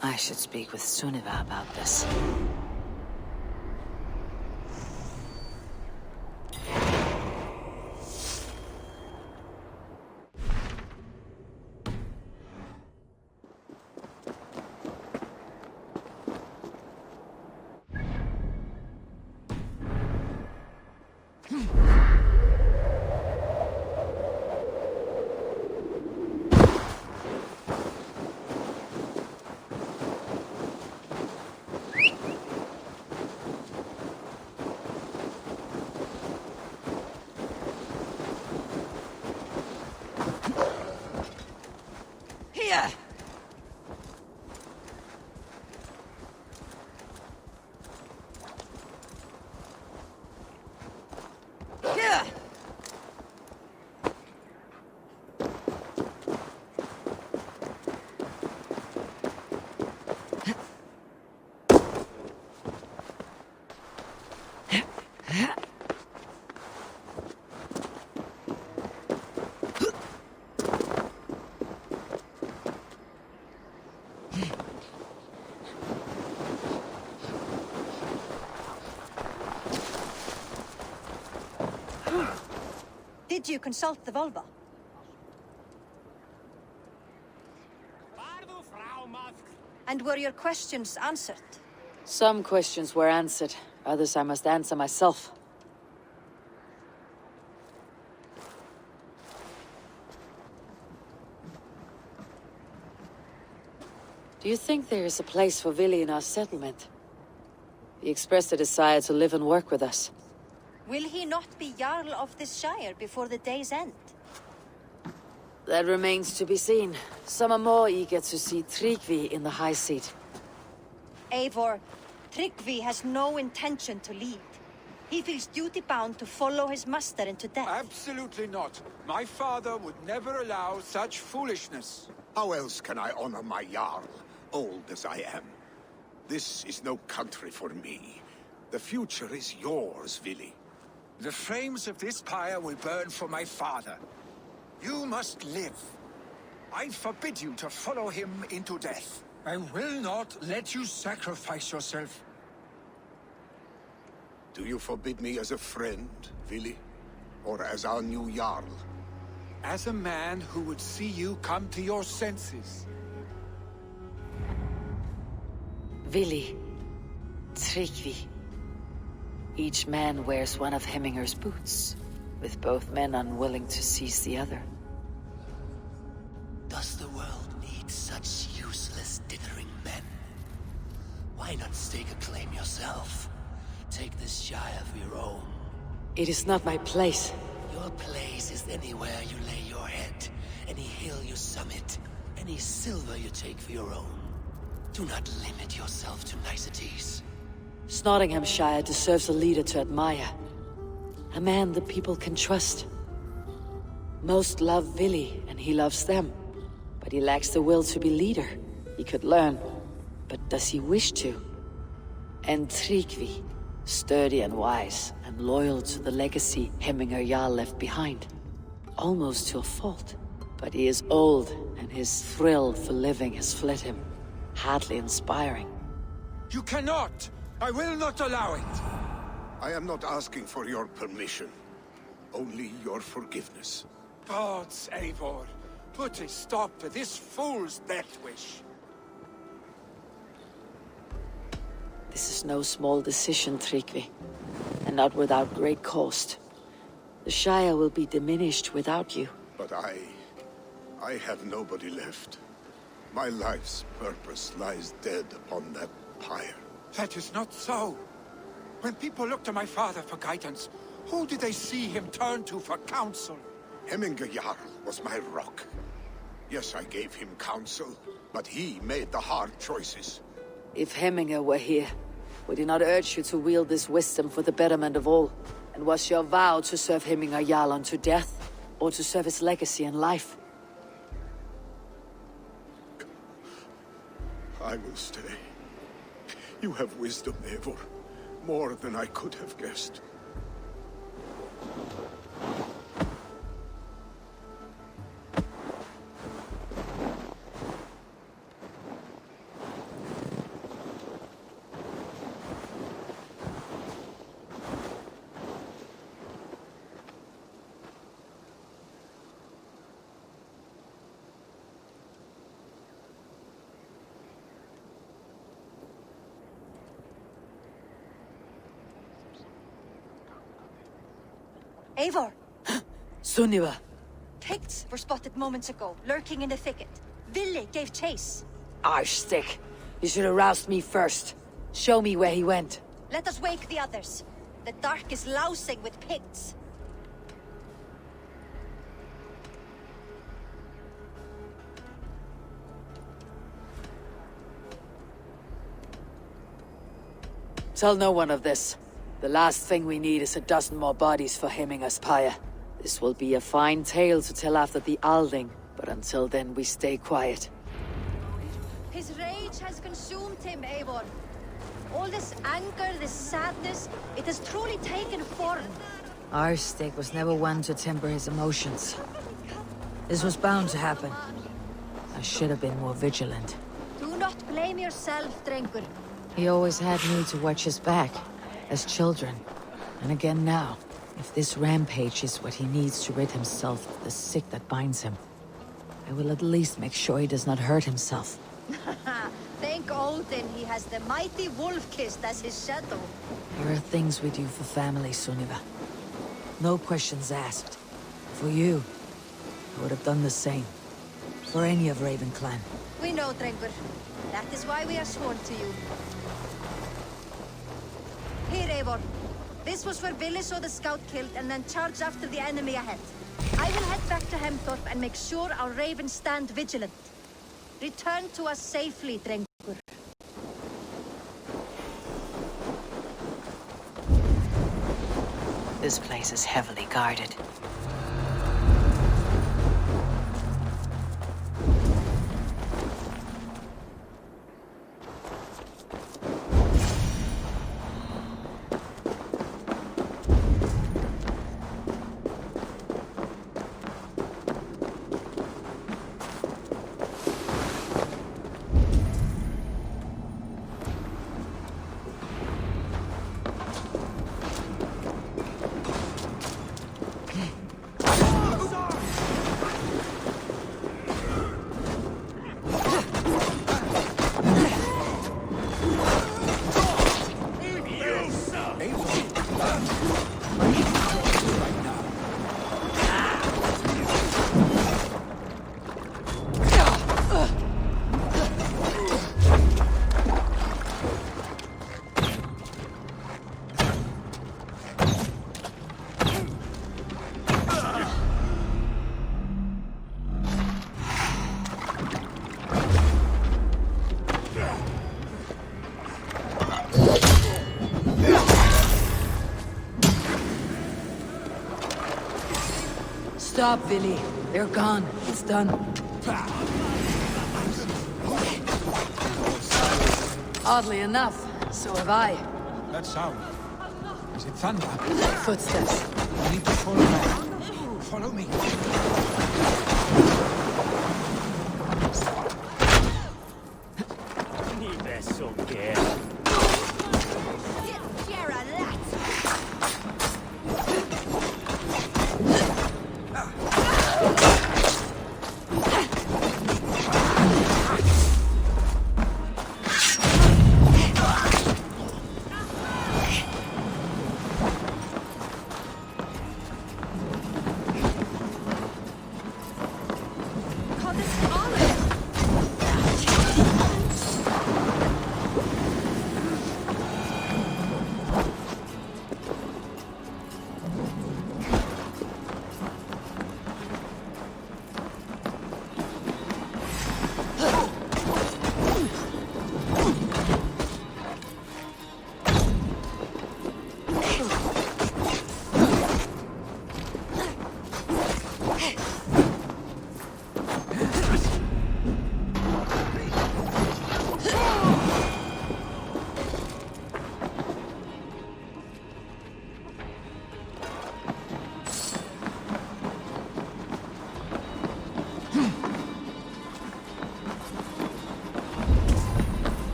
I should speak with Sunniva about this. Here! Here! Did you consult the Volva? And were your questions answered? Some questions were answered, others I must answer myself. Do you think there is a place for Vili in our settlement? He expressed a desire to live and work with us. Will he not be Jarl of this Shire before the day's end? That remains to be seen. Some are more eager to see Tryggvi in the high seat. Eivor, Tryggvi has no intention to lead. He feels duty-bound to follow his master into death. Absolutely not. My father would never allow such foolishness. How else can I honor my Jarl, old as I am? This is no country for me. The future is yours, Vili. The flames of this pyre will burn for my father. You must live. I forbid you to follow him into death. I will not let you sacrifice yourself. Do you forbid me as a friend, Vili? Or as our new Jarl? As a man who would see you come to your senses. Vili. Tryggvi. Each man wears one of Hemminger's boots, with both men unwilling to seize the other. Does the world need such useless dithering men? Why not stake a claim yourself? Take this Shire of your own. It is not my place. Your place is anywhere you lay your head, any hill you summit, any silver you take for your own. Do not limit yourself to niceties. Snotinghamscire deserves a leader to admire. A man the people can trust. Most love Vili, and he loves them. But he lacks the will to be leader. He could learn, but does he wish to? And Tryggvi, sturdy and wise, and loyal to the legacy Hemminger Jarl left behind. Almost to a fault. But he is old, and his thrill for living has fled him. Hardly inspiring. You cannot! I will not allow it! I am not asking for your permission. Only your forgiveness. Gods, Eivor, put a stop to this fool's death wish. This is no small decision, Tryggvi, and not without great cost. The Shire will be diminished without you. But I have nobody left. My life's purpose lies dead upon that pyre. That is not so. When people look to my father for guidance, who did they see him turn to for counsel? Hemminger Jarl was my rock. Yes, I gave him counsel, but he made the hard choices. If Hemminger were here, would he not urge you to wield this wisdom for the betterment of all? And was your vow to serve Hemminger Jarl unto death, or to serve his legacy in life? I will stay. You have wisdom, Eivor. More than I could have guessed. Eivor! Sunniva! Picts were spotted moments ago, lurking in the thicket. Vili gave chase. Arstick! You should have roused me first. Show me where he went. Let us wake the others. The dark is lousing with Picts. Tell no one of this. The last thing we need is a dozen more bodies for Hemminger's pyre. This will be a fine tale to tell after the Alding, but until then we stay quiet. His rage has consumed him, Eivor. All this anger, this sadness, it has truly taken form. Arstick was never one to temper his emotions. This was bound to happen. I should have been more vigilant. Do not blame yourself, Drengur. He always had me to watch his back, as children. And again now, if this rampage is what he needs to rid himself of the sick that binds him, I will at least make sure he does not hurt himself. Thank Odin he has the mighty Wolf-Kissed as his shadow. There are things we do for family, Sunniva. No questions asked. For you, I would have done the same. For any of Raven clan. We know, Drengur. That is why we are sworn to you. Here, Eivor. This was where Vili saw the scout killed and then charged after the enemy ahead. I will head back to Hemthorpe and make sure our ravens stand vigilant. Return to us safely, Drengur. This place is heavily guarded. Stop, Vili. They're gone. It's done. Oddly enough, so have I. That sound. Is it thunder? Footsteps. I need to follow back. Follow me.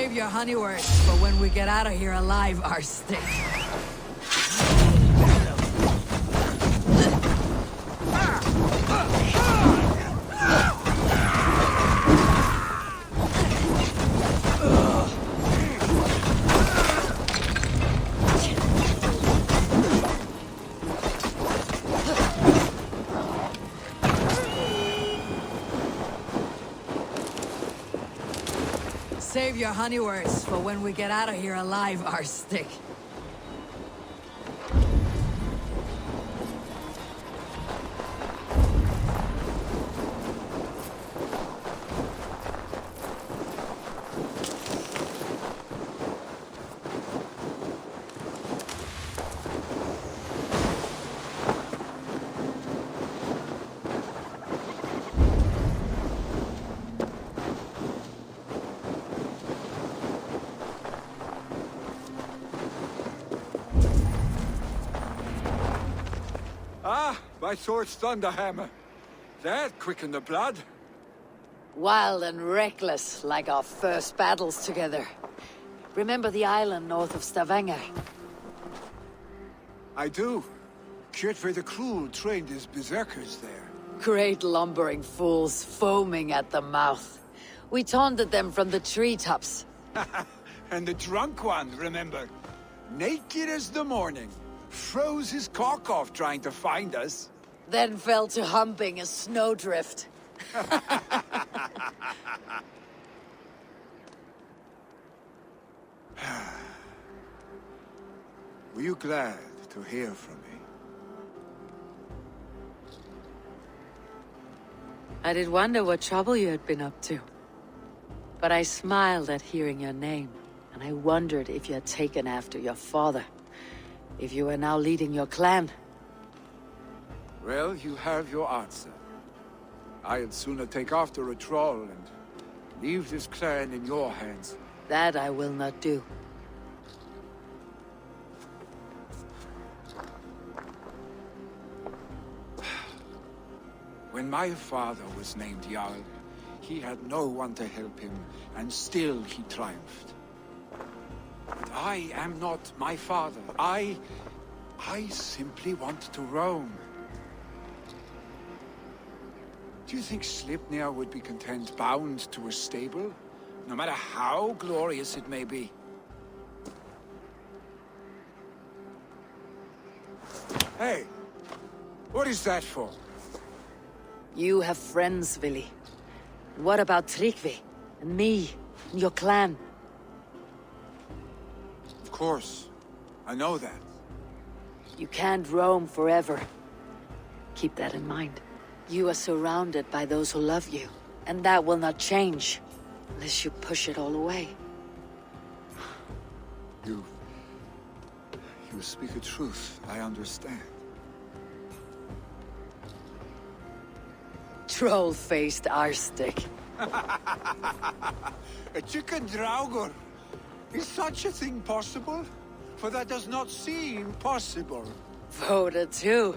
Save your honey words for when we get out of here alive, Arstick. Save your honey words for when we get out of here alive, Arstick. Ah, my sword's thunderhammer. That quickened the blood. Wild and reckless, like our first battles together. Remember the island north of Stavanger? I do. Kjotve the Cruel trained his berserkers there. Great lumbering fools, foaming at the mouth. We taunted them from the treetops. And the drunk one, remember? Naked as the morning. Froze his cock off trying to find us. Then fell to humping a snowdrift. Were you glad to hear from me? I did wonder what trouble you had been up to. But I smiled at hearing your name, and I wondered if you had taken after your father. If you were now leading your clan. Well, you have your answer. I'd sooner take after a troll and leave this clan in your hands. That I will not do. When my father was named Jarl, he had no one to help him, and still he triumphed. But I am not my father. I simply want to roam. Do you think Sleipnir would be content bound to a stable? No matter how glorious it may be? Hey! What is that for? You have friends, Vili. What about Tryggvi? And me? And your clan? Of course. I know that. You can't roam forever. Keep that in mind. You are surrounded by those who love you. And that will not change. Unless you push it all away. You speak a truth. I understand. Troll-faced Arstick. A chicken Draugr. Is such a thing possible? For that does not seem possible. Voda too.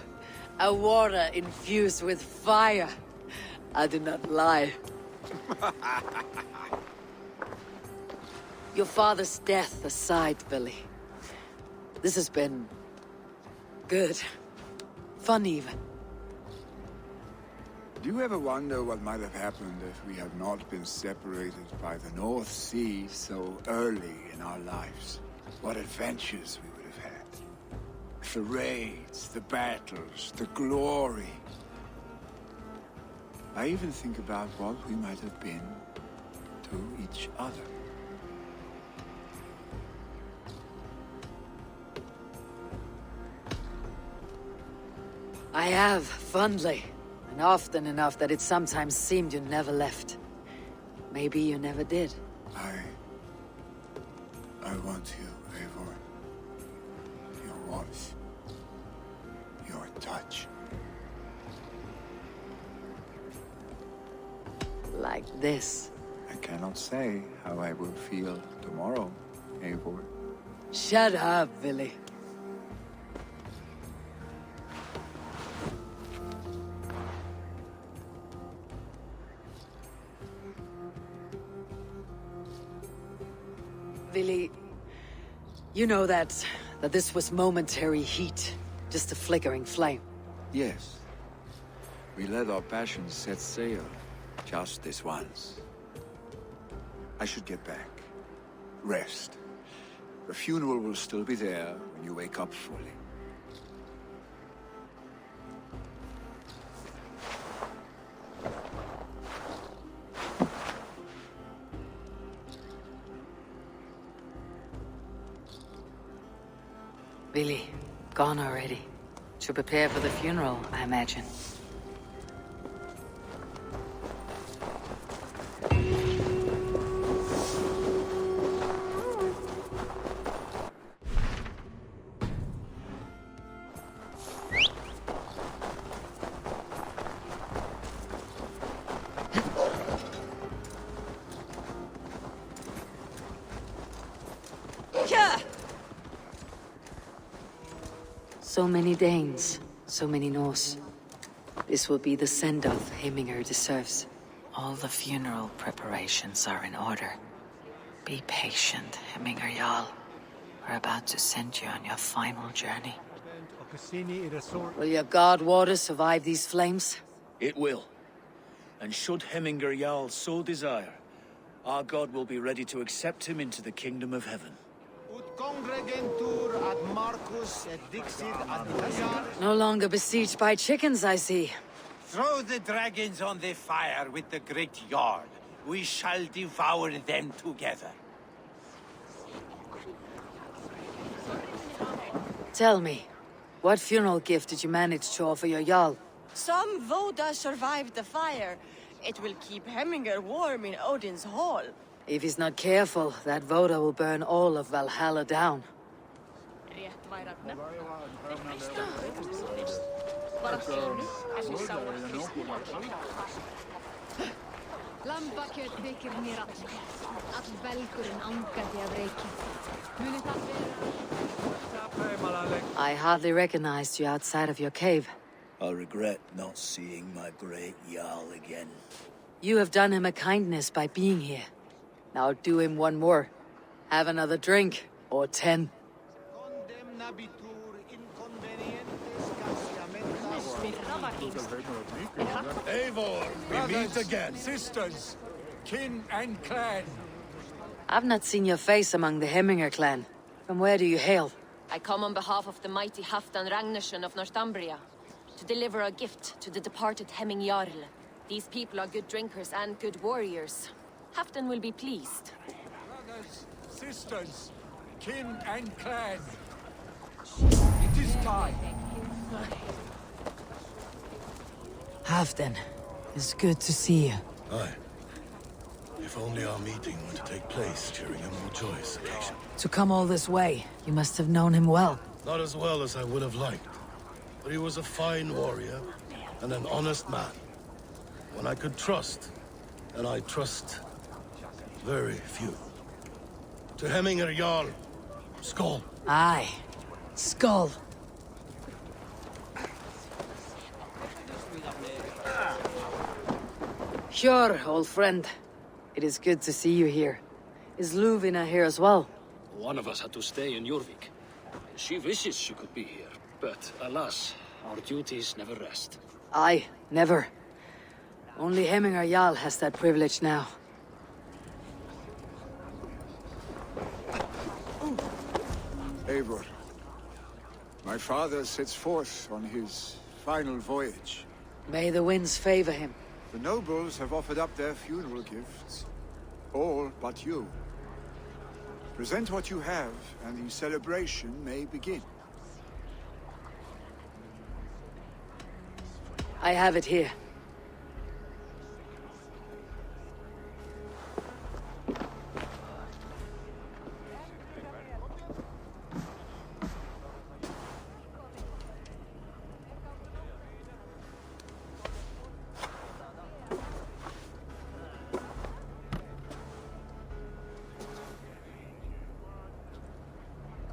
A water infused with fire. I do not lie. Your father's death aside, Billy. This has been... good. Fun even. Do you ever wonder what might have happened if we had not been separated by the North Sea so early in our lives? What adventures we would have had. The raids, the battles, the glory. I even think about what we might have been to each other. I have, fondly. And often enough that it sometimes seemed you never left. Maybe you never did. I want you, Eivor. Your warmth. Your touch. Like this. I cannot say how I will feel tomorrow, Eivor. Shut up, Billy. Billy, you know that this was momentary heat, just a flickering flame. Yes. We let our passions set sail, just this once. I should get back. Rest. The funeral will still be there when you wake up fully. Billy, gone already. To prepare for the funeral, I imagine. So many Danes, so many Norse. This will be the send-off Heminger deserves. All the funeral preparations are in order. Be patient, Heminger Jarl. We're about to send you on your final journey. Will your god water survive these flames? It will. And should Heminger Jarl so desire, our god will be ready to accept him into the kingdom of heaven. No longer besieged by chickens, I see. Throw the dragons on the fire with the great Jarl. We shall devour them together. Tell me, what funeral gift did you manage to offer your Jarl? Some Voda survived the fire. It will keep Heminger warm in Odin's hall. If he's not careful, that Voda will burn all of Valhalla down. I hardly recognized you outside of your cave. I regret not seeing my great Jarl again. You have done him a kindness by being here. Now do him one more. Have another drink, or 10. Eivor, we meet again. Sisters, kin and clan. I've not seen your face among the Heminger clan. From where do you hail? I come on behalf of the mighty Halfdan Ragnarsson of Northumbria to deliver a gift to the departed Hemming Jarl. These people are good drinkers and good warriors. Halfdan will be pleased. Brothers, sisters, kin and clan. It is time. Halfdan, it's good to see you. Aye. If only our meeting were to take place during a more joyous occasion. To come all this way, you must have known him well. Not as well as I would have liked, but he was a fine warrior and an honest man. One I could trust, and I trust very few. To Heminger Jarl, Skål. Aye, Skål. Sure, old friend. It is good to see you here. Is Luvina here as well? One of us had to stay in Jorvik. She wishes she could be here, but alas, our duties never rest. Aye, never. Only Heminger Jarl has that privilege now. Eivor, my father sets forth on his final voyage. May the winds favor him. The nobles have offered up their funeral gifts. All but you. Present what you have, and the celebration may begin. I have it here.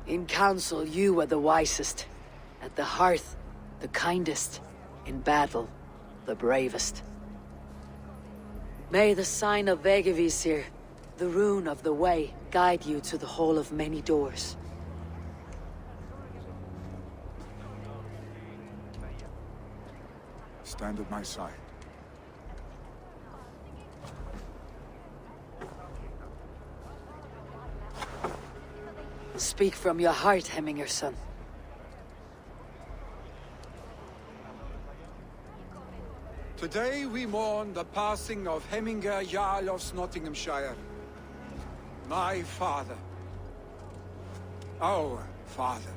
In council, you were the wisest. At the hearth, the kindest. In battle, the bravest. May the sign of Legacies here, the rune of the way, guide you to the Hall of Many Doors. Stand at my side. Speak from your heart, Hemminger son. Today we mourn the passing of Hemminger Jarl of Snotinghamscire. My father. Our father.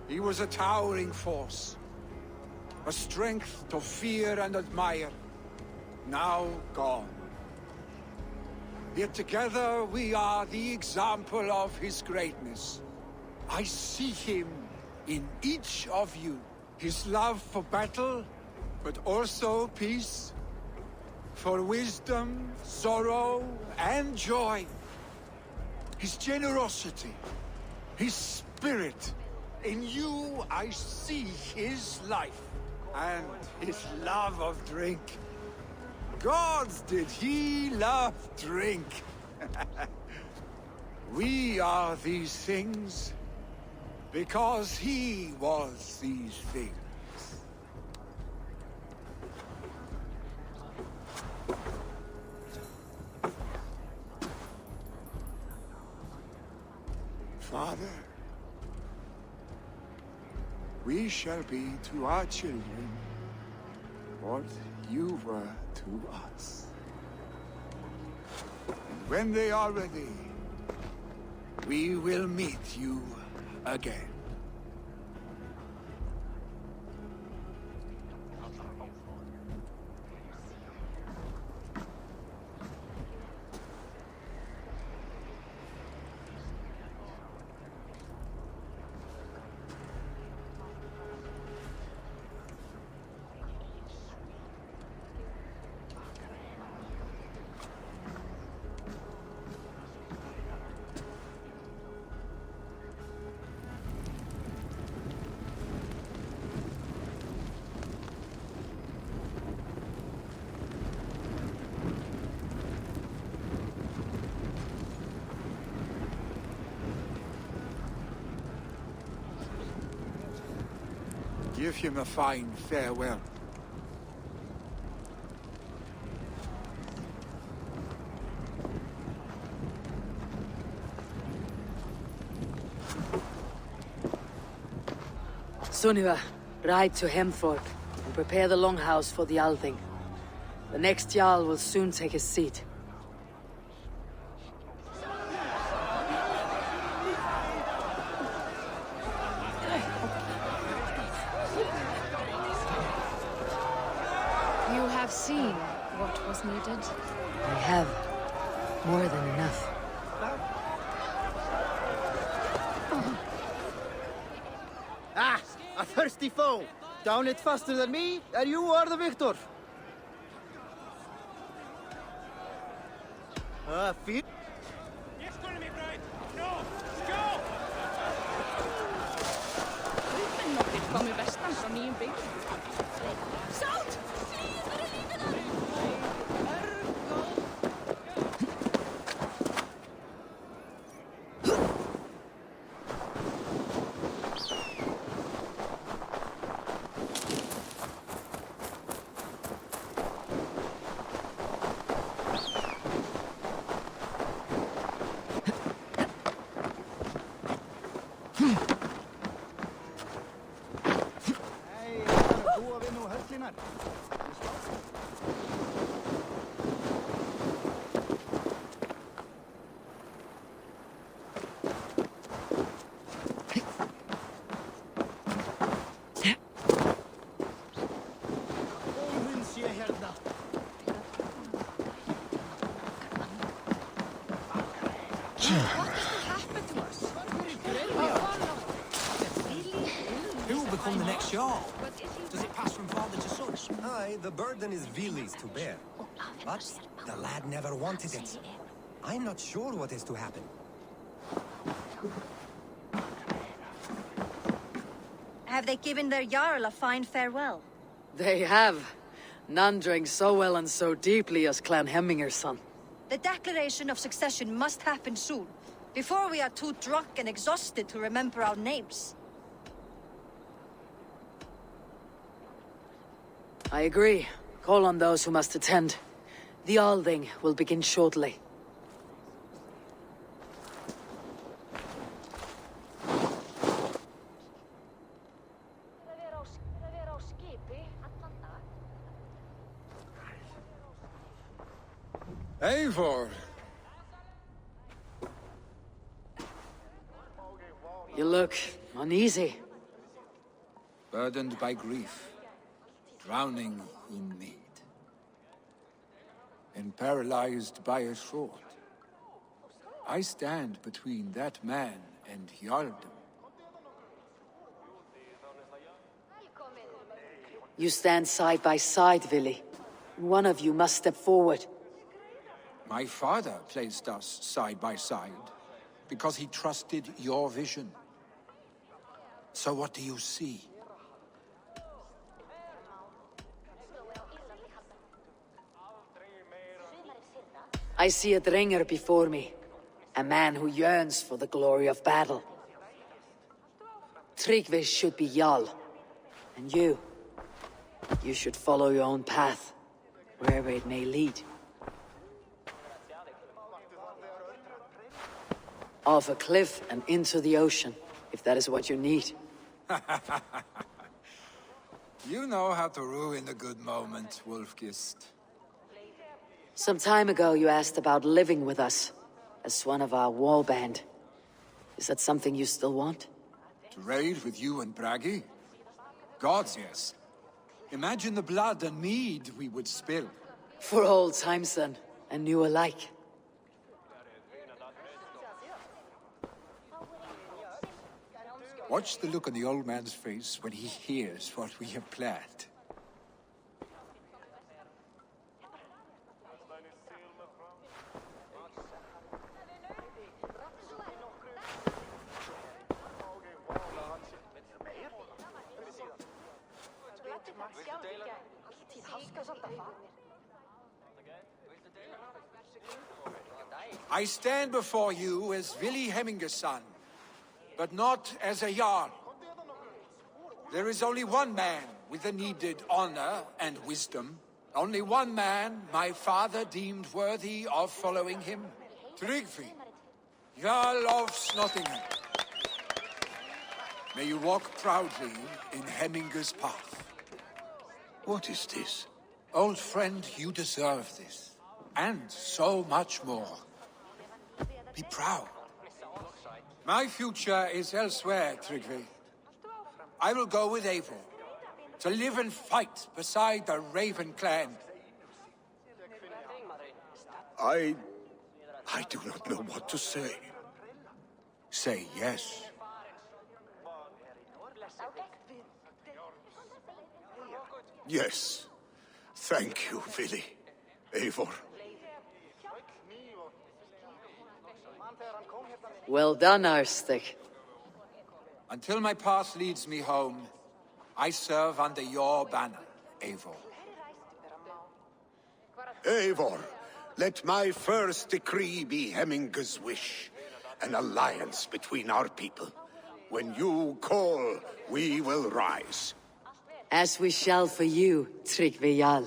He was a towering force. A strength to fear and admire. Now gone. Yet together we are the example of his greatness. I see him in each of you. His love for battle, but also peace. For wisdom, sorrow, and joy. His generosity, his spirit. In you I see his life, and his love of drink. Gods, did he love drink! We are these things because he was these things. Father, we shall be to our children what you were to us. And when they are ready, we will meet you again. Give him a fine farewell. Sunniva, ride to Hemthorpe and prepare the Longhouse for the Althing. The next Jarl will soon take his seat. You have seen what was needed? I have. More than enough. Ah, a thirsty foe! Down it faster than me, and you are the victor! Feel... Kommer vestan från nýjum bygg. Salt! Flýð fyrir lífinu! Who will become the next Jarl? Does it pass from father to son? Aye, the burden is Vili's to bear. But the lad never wanted it. I'm not sure what is to happen. Have they given their Jarl a fine farewell? They have. None drank so well and so deeply as Clan Hemminger's son. The declaration of succession must happen soon, before we are too drunk and exhausted to remember our names. I agree. Call on those who must attend. The Alding will begin shortly. Eivor! You look uneasy. Burdened by grief, drowning in need, and paralyzed by a sword. I stand between that man and Jarldom. You stand side by side, Vili. One of you must step forward. My father placed us side by side, because he trusted your vision. So what do you see? I see a Dringer before me. A man who yearns for the glory of battle. Tryggvi should be Jarl. And you should follow your own path, wherever it may lead. Off a cliff and into the ocean, if that is what you need. You know how to ruin a good moment, Wolfgist. Some time ago you asked about living with us, as one of our war band. Is that something you still want? To raid with you and Bragi? Gods, yes. Imagine the blood and mead we would spill. For old times then, and new alike. Watch the look on the old man's face when he hears what we have planned. I stand before you as Vili Hemminger's son, but not as a Jarl. There is only one man with the needed honor and wisdom. Only one man my father deemed worthy of following him. Tryggvi, Jarl of Snotingham. May you walk proudly in Hemminger's path. What is this? Old friend, you deserve this. And so much more. Be proud. My future is elsewhere, Tryggvi. I will go with Eivor, to live and fight beside the Raven clan. I do not know what to say. Say yes. Yes. Thank you, Vili. Eivor. Well done, Arstig. Until my path leads me home, I serve under your banner, Eivor. Eivor, let my first decree be Hemminger's wish. An alliance between our people. When you call, we will rise. As we shall for you, Tryggvi Jarl.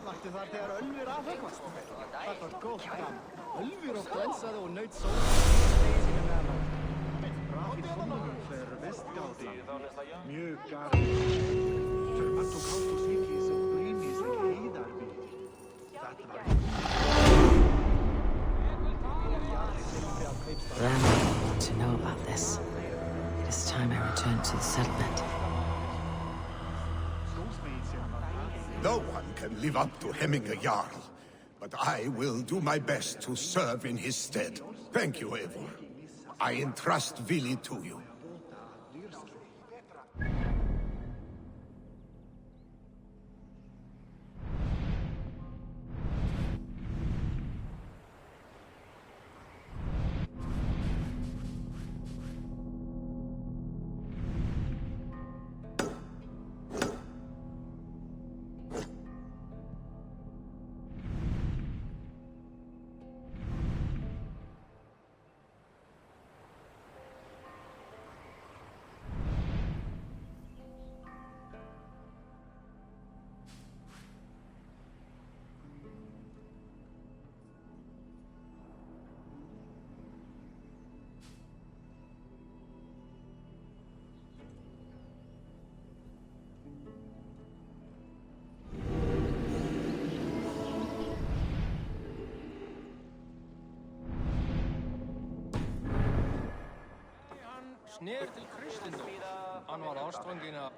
Vakti þar þegar ölvir afhöggvast. Það var gott gaman. Ölvir og glensaði og naut sólstegi sína meðan á. Brak í tónunum fyrir vestgáti. Mjög gaman. Fyrir allt og kátt og svikið svo brýnir sig heiðarbi. Þetta var Rowdy ought to know about this. It is time I returned to the settlement. No one can live up to Hemminger Jarl, but I will do my best to serve in his stead. Thank you, Eivor. I entrust Vili to you. Sneer til kristendom. Han var avstrangina.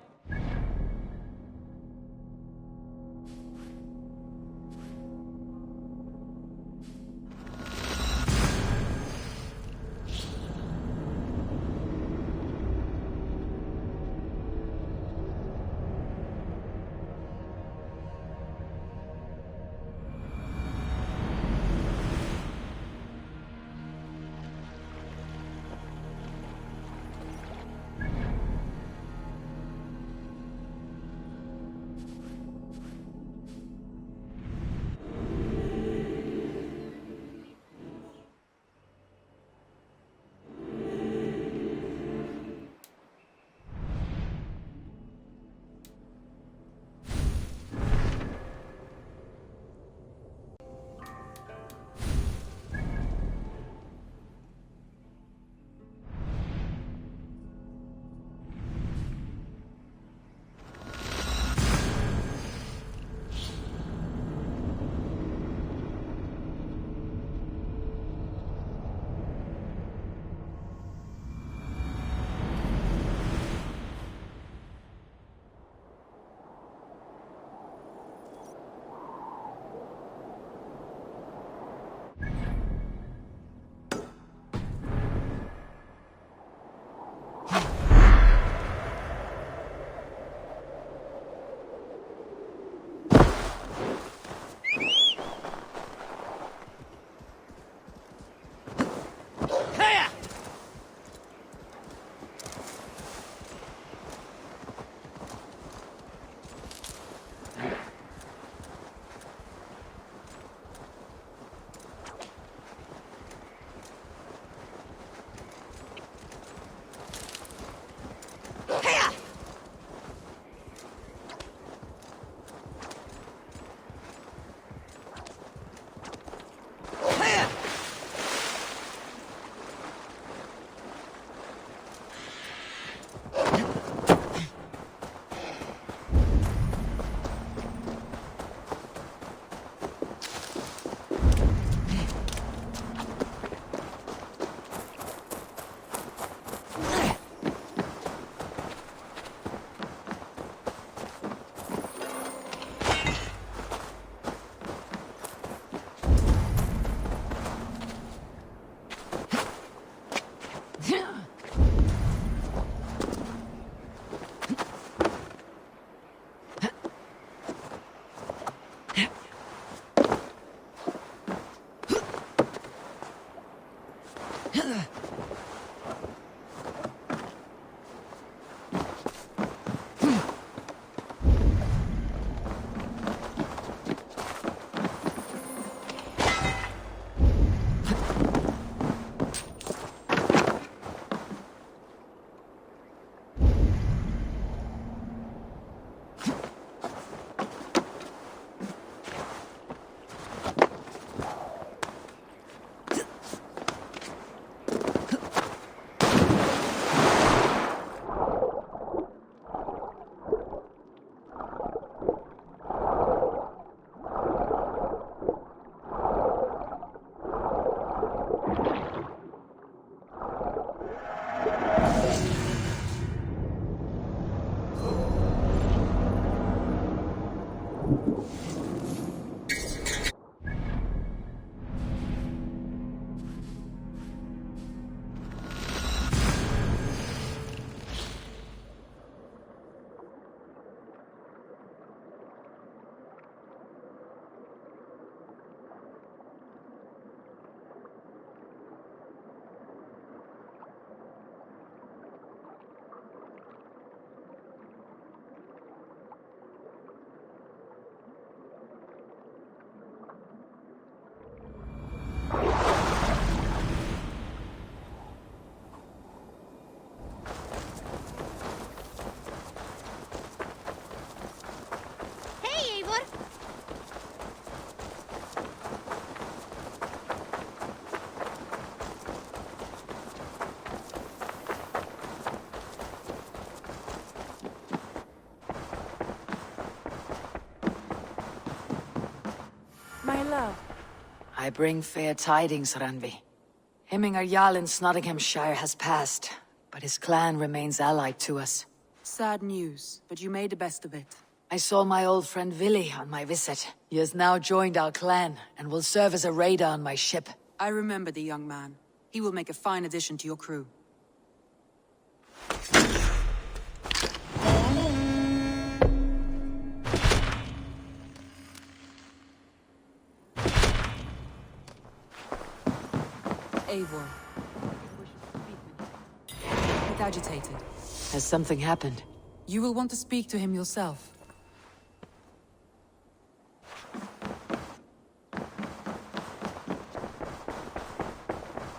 I bring fair tidings, Randvi. Hemmingar Jarl in Snotinghamscire has passed, but his clan remains allied to us. Sad news, but you made the best of it. I saw my old friend Vili on my visit. He has now joined our clan, and will serve as a raider on my ship. I remember the young man. He will make a fine addition to your crew. Eivor. He's agitated. Has something happened? You will want to speak to him yourself.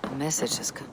A message has come.